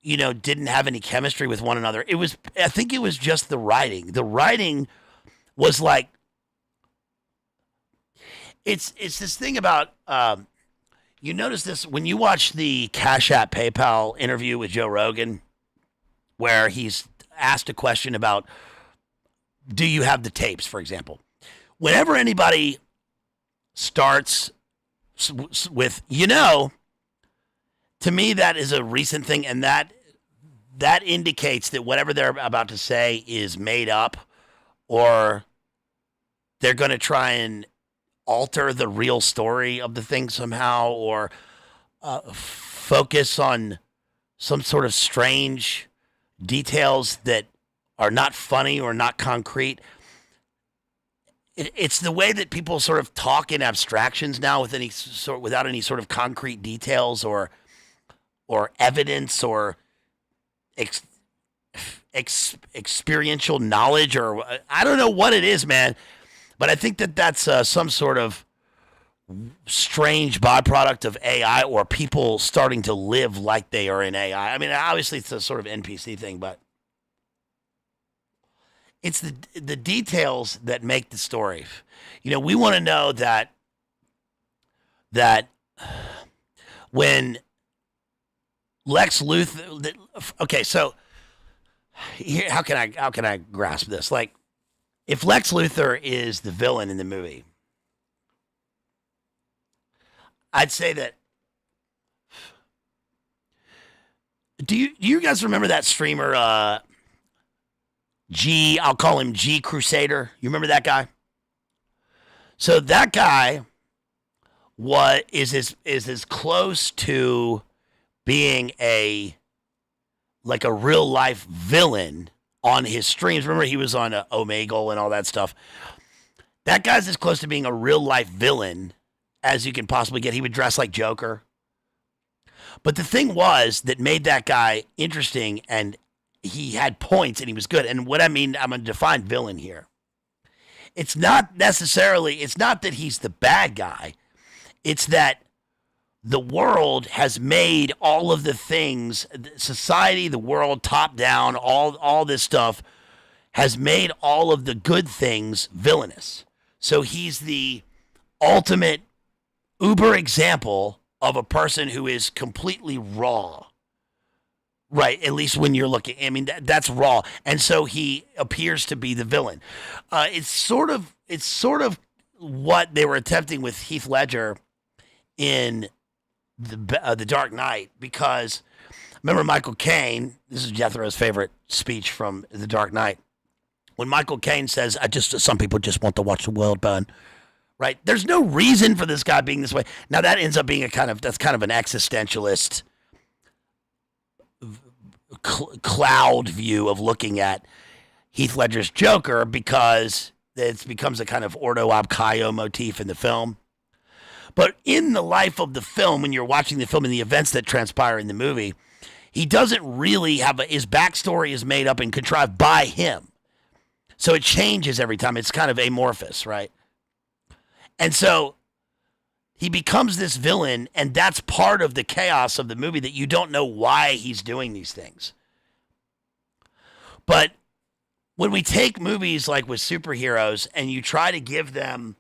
didn't have any chemistry with one another. I think it was just the writing. The writing was like, it's this thing about, you notice this when you watch the Cash App PayPal interview with Joe Rogan, where he's asked a question about, do you have the tapes, for example? Whenever anybody starts with, to me, that is a recent thing, and that indicates that whatever they're about to say is made up, or they're going to try and alter the real story of the thing somehow, or focus on some sort of strange details that are not funny or not concrete. It's the way that people sort of talk in abstractions now without any sort of concrete details or evidence or experiential knowledge, or I don't know what it is, man. But I think that that's some sort of strange byproduct of AI, or people starting to live like they are in AI. I mean, obviously it's a sort of NPC thing, but it's the details that make the story. We want to know that when Lex Luthor. Okay, so here, how can I grasp this? Like, if Lex Luthor is the villain in the movie, I'd say that. Do you guys remember that streamer? I'll call him G Crusader. You remember that guy? So that guy is as close to being like a real life villain on his streams. Remember, he was on Omegle and all that stuff. That guy's as close to being a real life villain as you can possibly get. He would dress like Joker. But the thing was that made that guy interesting, and he had points and he was good. And what I mean, I'm going to define villain here. It's not that he's the bad guy. It's that the world has made all of the things, society, the world, top down, all this stuff has made all of the good things villainous. So he's the ultimate uber example of a person who is completely raw. Right, at least when you're looking. I mean, that's raw. And so he appears to be the villain. It's sort of what they were attempting with Heath Ledger in the Dark Knight, because remember Michael Caine, this is Jethro's favorite speech from The Dark Knight, when Michael Caine says, some people just want to watch the world burn. Right? There's no reason for this guy being this way. Now that ends up being that's kind of an existentialist cloud view of looking at Heath Ledger's Joker, because it becomes a kind of Ordo ab Caio motif in the film. But in the life of the film, when you're watching the film and the events that transpire in the movie, he doesn't really have his backstory is made up and contrived by him. So it changes every time. It's kind of amorphous, right? And so he becomes this villain, and that's part of the chaos of the movie, that you don't know why he's doing these things. But when we take movies like with superheroes and you try to give them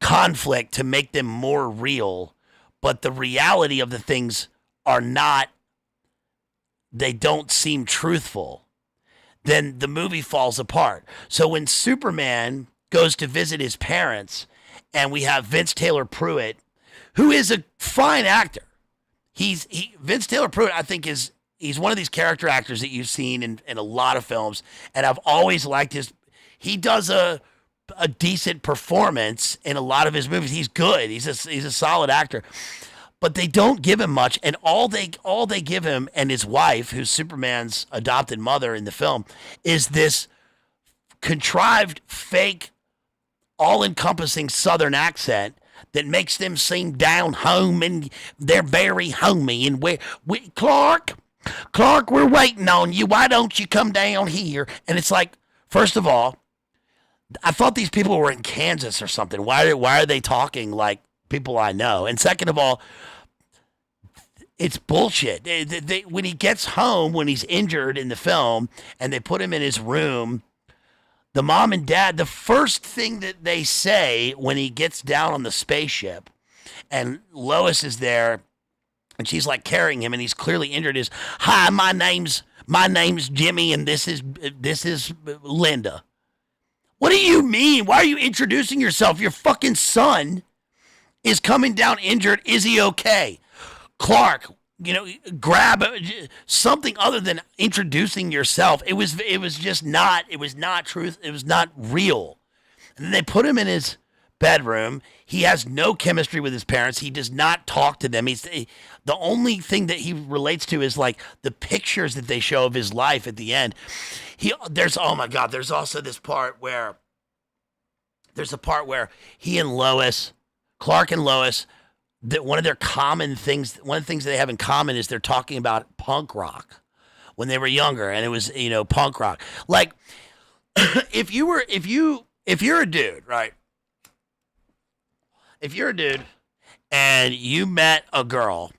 conflict to make them more real, but the reality of the things they don't seem truthful, then the movie falls apart. So when Superman goes to visit his parents, and we have Vince Taylor Pruitt, who is a fine actor. Vince Taylor Pruitt, I think, he's one of these character actors that you've seen in a lot of films, and I've always liked he does a decent performance in a lot of his movies. He's good. He's a solid actor. But they don't give him much, and all they give him and his wife, who's Superman's adopted mother in the film, is this contrived, fake, all-encompassing Southern accent that makes them seem down home, and they're very homey. And Clark, we're waiting on you. Why don't you come down here? And it's like, first of all, I thought these people were in Kansas or something. Why are they talking like people I know? And second of all, it's bullshit. When he gets home, when he's injured in the film, and they put him in his room, the mom and dad, the first thing that they say when he gets down on the spaceship and Lois is there and she's like carrying him and he's clearly injured, is, "Hi, my name's Jimmy and this is Linda." What do you mean? Why are you introducing yourself? Your fucking son is coming down injured. Is he okay? Clark, grab something other than introducing yourself. It was not truth. It was not real. And then they put him in his bedroom. He has no chemistry with his parents. He does not talk to them. The only thing that he relates to is like the pictures that they show of his life at the end. There's also this part where he and Lois, Clark and Lois, that one of the things they have in common is they're talking about punk rock when they were younger, and it was, punk rock. Like, if you're a dude, right? If you're a dude and you met a girl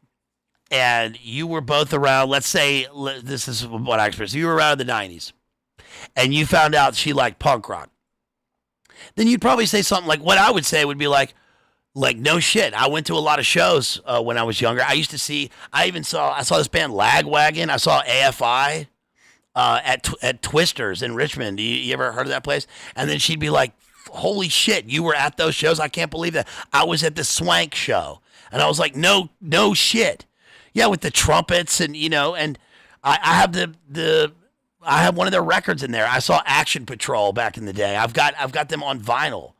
and you were both around, let's say, this is what I experienced, you were around in the 90s and you found out she liked punk rock, then you'd probably say something like, what I would say would be like, no shit. I went to a lot of shows when I was younger. I saw this band Lagwagon. I saw AFI at Twisters in Richmond. You ever heard of that place? And then she'd be like, holy shit, you were at those shows? I can't believe that. I was at the Swank show. And I was like, no shit. Yeah, with the trumpets and, and I have I have one of their records in there. I saw Action Patrol back in the day. I've got them on vinyl.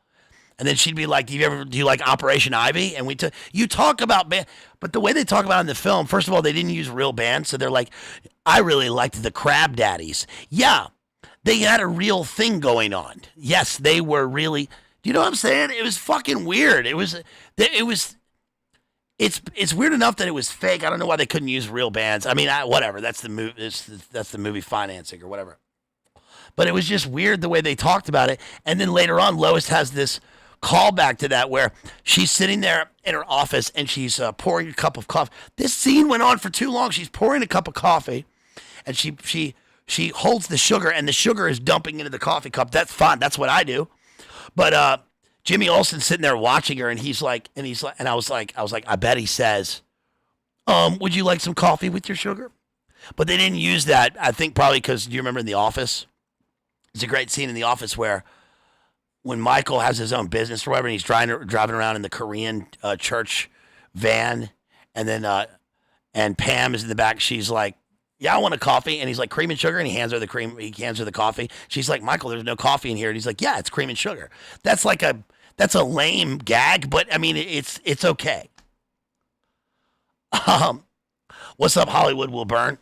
And then she'd be like, do you like Operation Ivy? And you talk about band, but the way they talk about it in the film, first of all, they didn't use real bands. So they're like, I really liked the Crab Daddies. Yeah, they had a real thing going on. Yes, they were really, do you know what I'm saying? It was fucking weird. It's weird enough that it was fake. I don't know why they couldn't use real bands. I mean, whatever. That's the movie financing or whatever. But it was just weird the way they talked about it. And then later on, Lois has this callback to that where she's sitting there in her office and she's pouring a cup of coffee. This scene went on for too long. She's pouring a cup of coffee, and she holds the sugar, and the sugar is dumping into the coffee cup. That's fine. That's what I do. But Jimmy Olsen's sitting there watching her, and I was like, I bet he says, would you like some coffee with your sugar? But they didn't use that. I think probably because, do you remember in The Office? It's a great scene in The Office where when Michael has his own business or whatever, and he's driving around in the Korean church van, and then and Pam is in the back. She's like, "Yeah, I want a coffee," and he's like, "Cream and sugar," and he hands her the coffee. She's like, "Michael, there's no coffee in here," and he's like, "Yeah, it's cream and sugar." That's a lame gag, but I mean, it's okay. What's up, Hollywood will burn?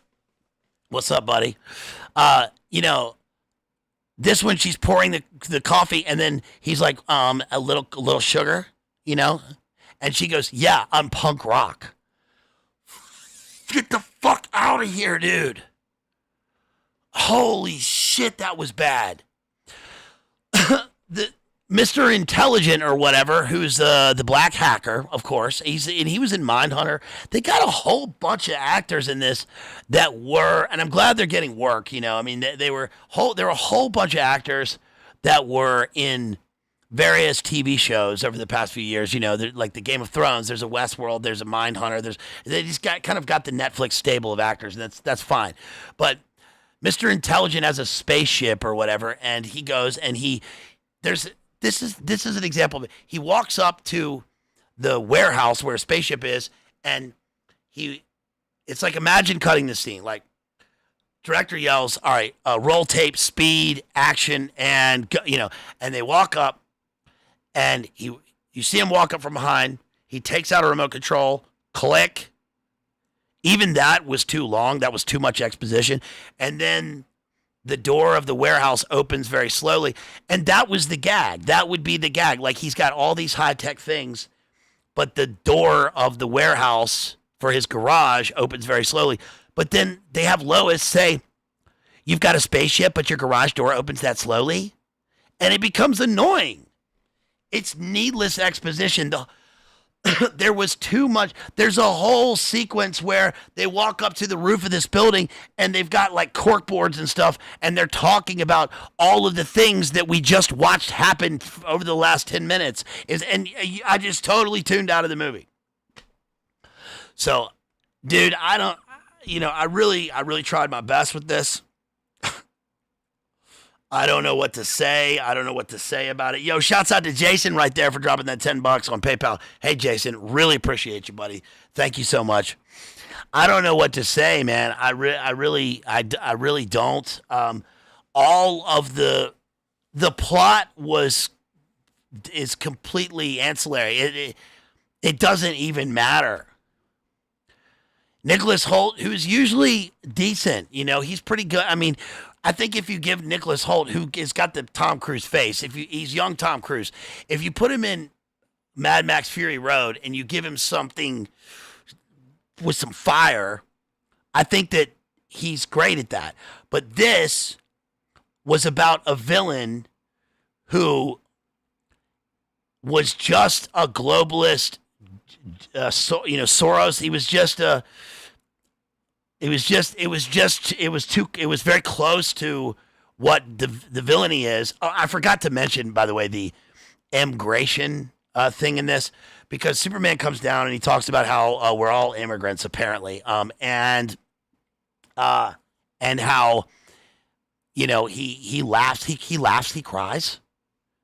What's up, buddy? You know. This one, she's pouring the coffee, and then he's like, a little sugar, and she goes, "Yeah, I'm punk rock." Get the fuck out of here, dude! Holy shit, that was bad. The Mr. Intelligent or whatever, who's the black hacker, of course, he was in Mindhunter. They got a whole bunch of actors in this that were, and I'm glad they're getting work. I mean, there were a whole bunch of actors that were in various TV shows over the past few years. Like the Game of Thrones. There's a Westworld. There's a Mindhunter. They just kind of got the Netflix stable of actors, and that's fine. But Mr. Intelligent has a spaceship or whatever, and he goes and This is an example of it. He walks up to the warehouse where a spaceship is, and it's like, imagine cutting this scene. Like, director yells, "All right, roll tape, speed, action," and and they walk up, and you see him walk up from behind. He takes out a remote control, click. Even that was too long. That was too much exposition. And then the door of the warehouse opens very slowly. And that was the gag. That would be the gag. Like, he's got all these high-tech things, but the door of the warehouse for his garage opens very slowly. But then they have Lois say, "You've got a spaceship, but your garage door opens that slowly?" And it becomes annoying. It's needless exposition. There was too much. There's a whole sequence where they walk up to the roof of this building and they've got like cork boards and stuff, and they're talking about all of the things that we just watched happen over the last 10 minutes. And I just totally tuned out of the movie. So, dude, I really tried my best with this. I don't know what to say. I don't know what to say about it. Yo, shouts out to Jason right there for dropping that $10 on PayPal. Hey, Jason, really appreciate you, buddy. Thank you so much. I don't know what to say, man. I really don't. All of the plot is completely ancillary. It doesn't even matter. Nicholas Hoult, who's usually decent, he's pretty good. I mean, I think if you give Nicholas Hoult, who has got the Tom Cruise face, he's young Tom Cruise, if you put him in Mad Max Fury Road and you give him something with some fire, I think that he's great at that. But this was about a villain who was just a globalist, Soros. He was just a... It was very close to what the villainy is. Oh, I forgot to mention, by the way, the immigration thing in this, because Superman comes down and he talks about how we're all immigrants apparently, and how he laughs, he cries.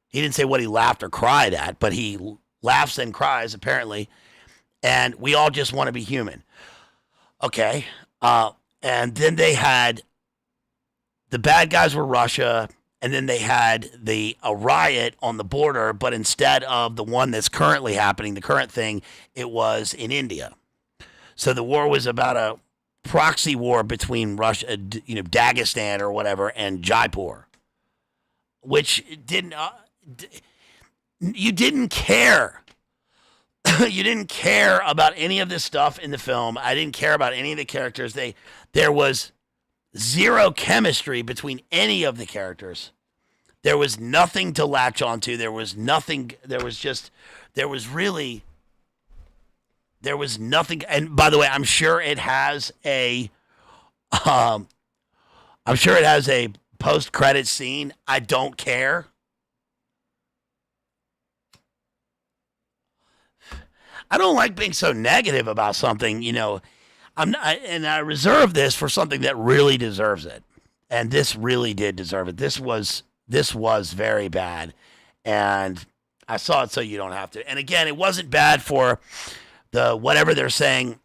He didn't say what he laughed or cried at, but he laughs and cries apparently, and we all just want to be human. Okay. And then they had the bad guys were Russia, and then they had a riot on the border, but instead of the one that's currently happening, the current thing, it was in India. So the war was about a proxy war between Russia, Dagestan or whatever, and Jaipur, which didn't. You didn't care. You didn't care about any of this stuff in the film. I didn't care about any of the characters. There was zero chemistry between any of the characters. There was nothing to latch onto. There was nothing. There was nothing. And by the way, I'm sure it has a post-credit scene. I don't care. I don't like being so negative about something, and I reserve this for something that really deserves it. And this really did deserve it. This was very bad. And I saw it so you don't have to. And again, it wasn't bad for the whatever they're saying,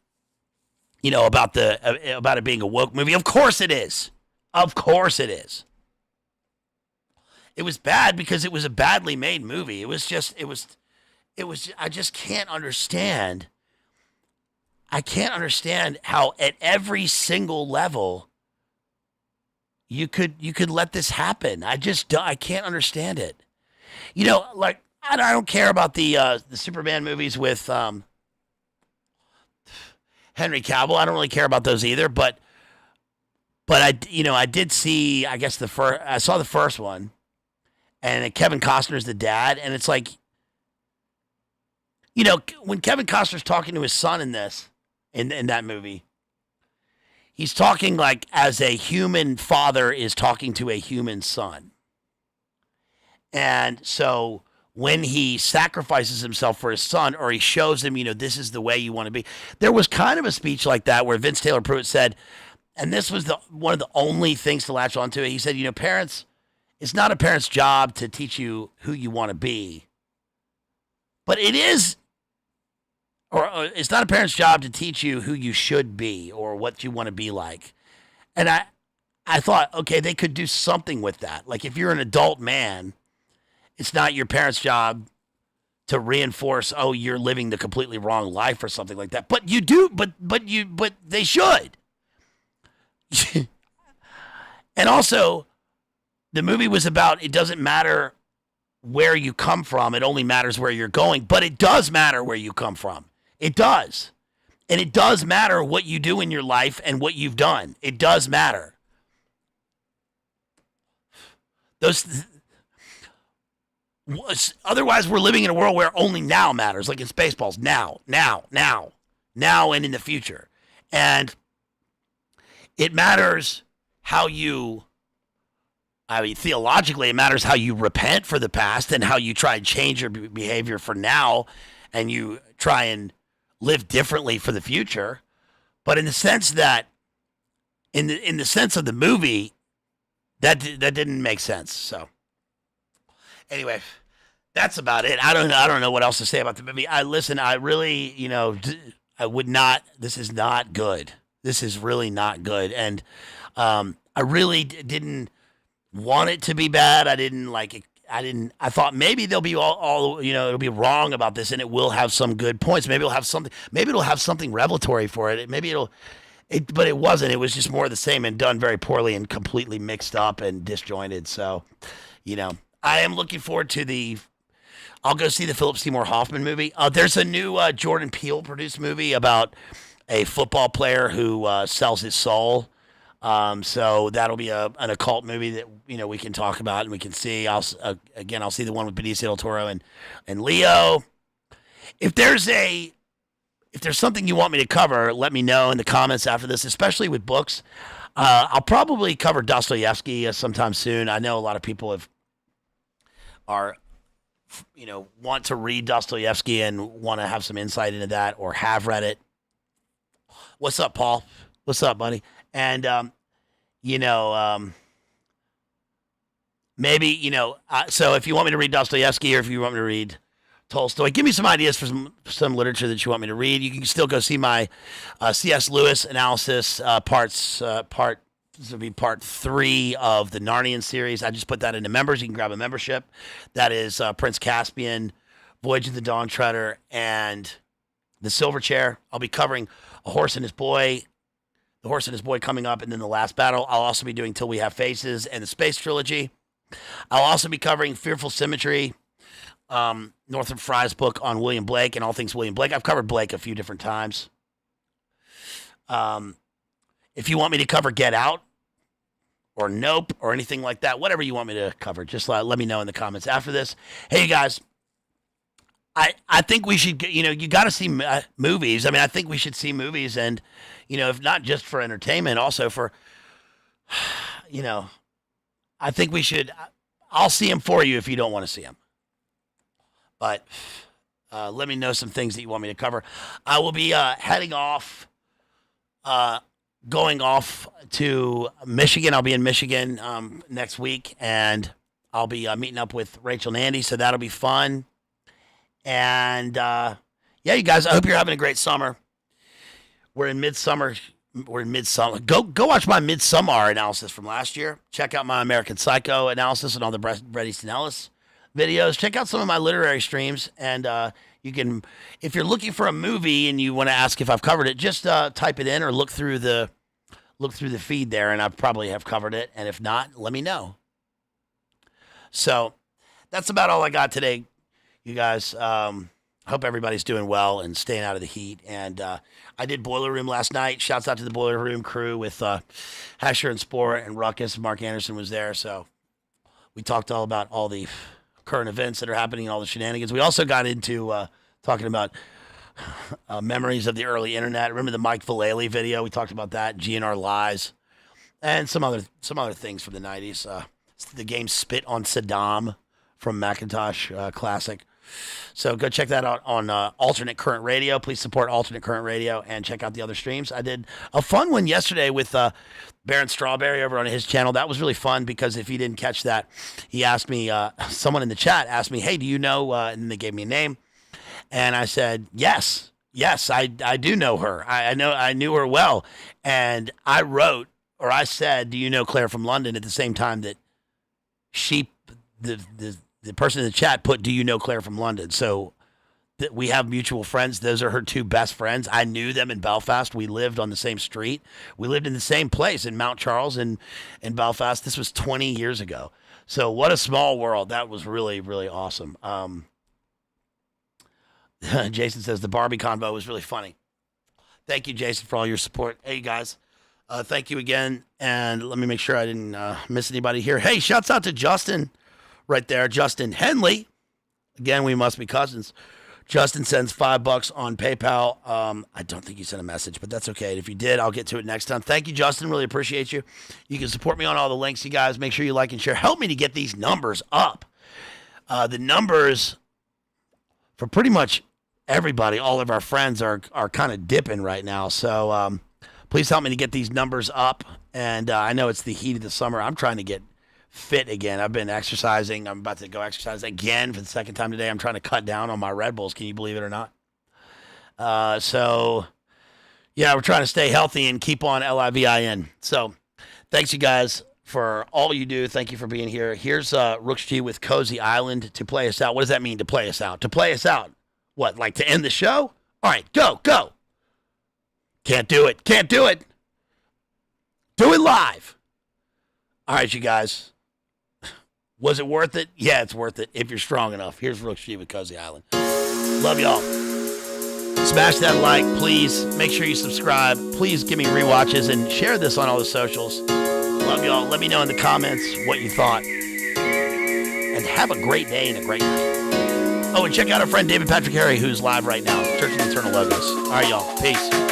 about it being a woke movie. Of course it is. Of course it is. It was bad because it was a badly made movie. I just can't understand. I can't understand how at every single level you could let this happen. I can't understand it. Like I don't care about the Superman movies with Henry Cavill. I don't really care about those either, but I did see, I guess I saw the first one, and Kevin Costner's the dad, and it's like, when Kevin Costner's talking to his son in that movie, he's talking like as a human father is talking to a human son. And so when he sacrifices himself for his son, or he shows him, this is the way you want to be. There was kind of a speech like that where Vince Taylor Pruitt said, and this was one of the only things to latch onto it. He said, parents, it's not a parent's job to teach you who you want to be, but it is. Or it's not a parent's job to teach you who you should be or what you want to be like. And I thought, okay, they could do something with that. Like if you're an adult man, it's not your parents' job to reinforce, oh, you're living the completely wrong life or something like that. But you do, but they should. And also, the movie was about, it doesn't matter where you come from. It only matters where you're going. But it does matter where you come from. It does. And it does matter what you do in your life and what you've done. It does matter. Otherwise, we're living in a world where only now matters, like in Spaceballs. Now, and in the future. And it matters theologically, it matters how you repent for the past and how you try and change your behavior for now, and you try and live differently for the future. But in the sense that, in the sense of the movie, that didn't make sense. So anyway, that's about it. I don't know what else to say about the movie. I really, I would not. This is not good. This is really not good. And I really didn't want it to be bad. I didn't like it. I thought maybe they'll be all it'll be wrong about this, and it will have some good points. Maybe it'll have something revelatory for it. But it wasn't. It was just more of the same and done very poorly and completely mixed up and disjointed. So, I am looking forward to I'll go see the Philip Seymour Hoffman movie. There's a new Jordan Peele produced movie about a football player who sells his soul. So that'll be an occult movie that we can talk about and we can see. I'll see the one with Benicio del Toro and Leo. If there's something you want me to cover, let me know in the comments after this, especially with books. I'll probably cover Dostoevsky sometime soon. I know a lot of people want to read Dostoevsky and want to have some insight into that or have read it. What's up, Paul? What's up, buddy? And, maybe, so if you want me to read Dostoevsky or if you want me to read Tolstoy, give me some ideas for some literature that you want me to read. You can still go see my C.S. Lewis analysis, part This will be part 3 of the Narnian series. I just put that into members. You can grab a membership. That is Prince Caspian, Voyage of the Dawn Treader, and the Silver Chair. I'll be covering A Horse and His Boy, The Horse and His Boy coming up, and then The Last Battle. I'll also be doing Till We Have Faces and the Space Trilogy. I'll also be covering Fearful Symmetry, Northrop Frye's book on William Blake and all things William Blake. I've covered Blake a few different times. If you want me to cover Get Out or Nope or anything like that, whatever you want me to cover, just let me know in the comments after this. Hey, you guys, I think we should, you got to see movies. I mean, I think we should see movies and, if not just for entertainment, also for, I think we should, I'll see them for you if you don't want to see them. But let me know some things that you want me to cover. I will be heading off, going off to Michigan. I'll be in Michigan next week, and I'll be meeting up with Rachel and Andy, so that'll be fun. And, yeah, you guys, I hope you're having a great summer. We're in midsummer. Go watch my Midsommar analysis from last year. Check out my American Psycho analysis and all the Bret Easton Ellis videos. Check out some of my literary streams, and you can, if you're looking for a movie and you want to ask if I've covered it, just type it in or look through the feed there, and I probably have covered it. And if not, let me know. So that's about all I got today, you guys. Hope everybody's doing well and staying out of the heat. And I did Boiler Room last night. Shouts out to the Boiler Room crew with Hesher and Spore and Ruckus. Mark Anderson was there. So we talked all about all the current events that are happening and all the shenanigans. We also got into talking about memories of the early internet. Remember the Mike Vallely video? We talked about that. GNR Lies. And some other things from the 90s. The game Spit on Saddam from Macintosh Classic. So go check that out on Alternate Current Radio. Please support Alternate Current Radio and check out the other streams. I did a fun one yesterday with Baron Strawberry over on his channel. That was really fun because if you didn't catch that, he asked me, someone in the chat asked me, hey, do you know, and they gave me a name. And I said, yes, I do know her. I knew her well. And I said, do you know Claire from London, at the same time that the person in the chat put, do you know Claire from London? So we have mutual friends. Those are her 2 best friends. I knew them in Belfast. We lived on the same street. We lived in the same place in Mount Charles in Belfast. This was 20 years ago. So what a small world. That was really, really awesome. Jason says the Barbie convo was really funny. Thank you, Jason, for all your support. Hey, guys. Thank you again. And let me make sure I didn't miss anybody here. Hey, shouts out to Justin. Right there, Justin Henley. Again, we must be cousins. Justin sends $5 on PayPal. I don't think you sent a message, but that's okay. If you did, I'll get to it next time. Thank you, Justin. Really appreciate you. You can support me on all the links, you guys. Make sure you like and share. Help me to get these numbers up. The numbers for pretty much everybody, all of our friends, are kind of dipping right now. So please help me to get these numbers up. And I know it's the heat of the summer. I'm trying to get fit again. I've been exercising. I'm about to go exercise again for the second time today. I'm trying to cut down on my Red Bulls. Can you believe it or not? So yeah, we're trying to stay healthy and keep on LIVIN. So thanks you guys for all you do. Thank you for being here. Here's Rooks G with Cozy Island to play us out. What does that mean, to play us out? To play us out. What, like to end the show? All right, go. Can't do it. Do it live. All right, you guys. Was it worth it? Yeah, it's worth it if you're strong enough. Here's Rooks G with Cozy Island. Love y'all. Smash that like, please. Make sure you subscribe. Please give me rewatches and share this on all the socials. Love y'all. Let me know in the comments what you thought. And have a great day and a great night. Oh, and check out our friend David Patrick Harry, who's live right now. Church of the Eternal Logos. All right, y'all. Peace.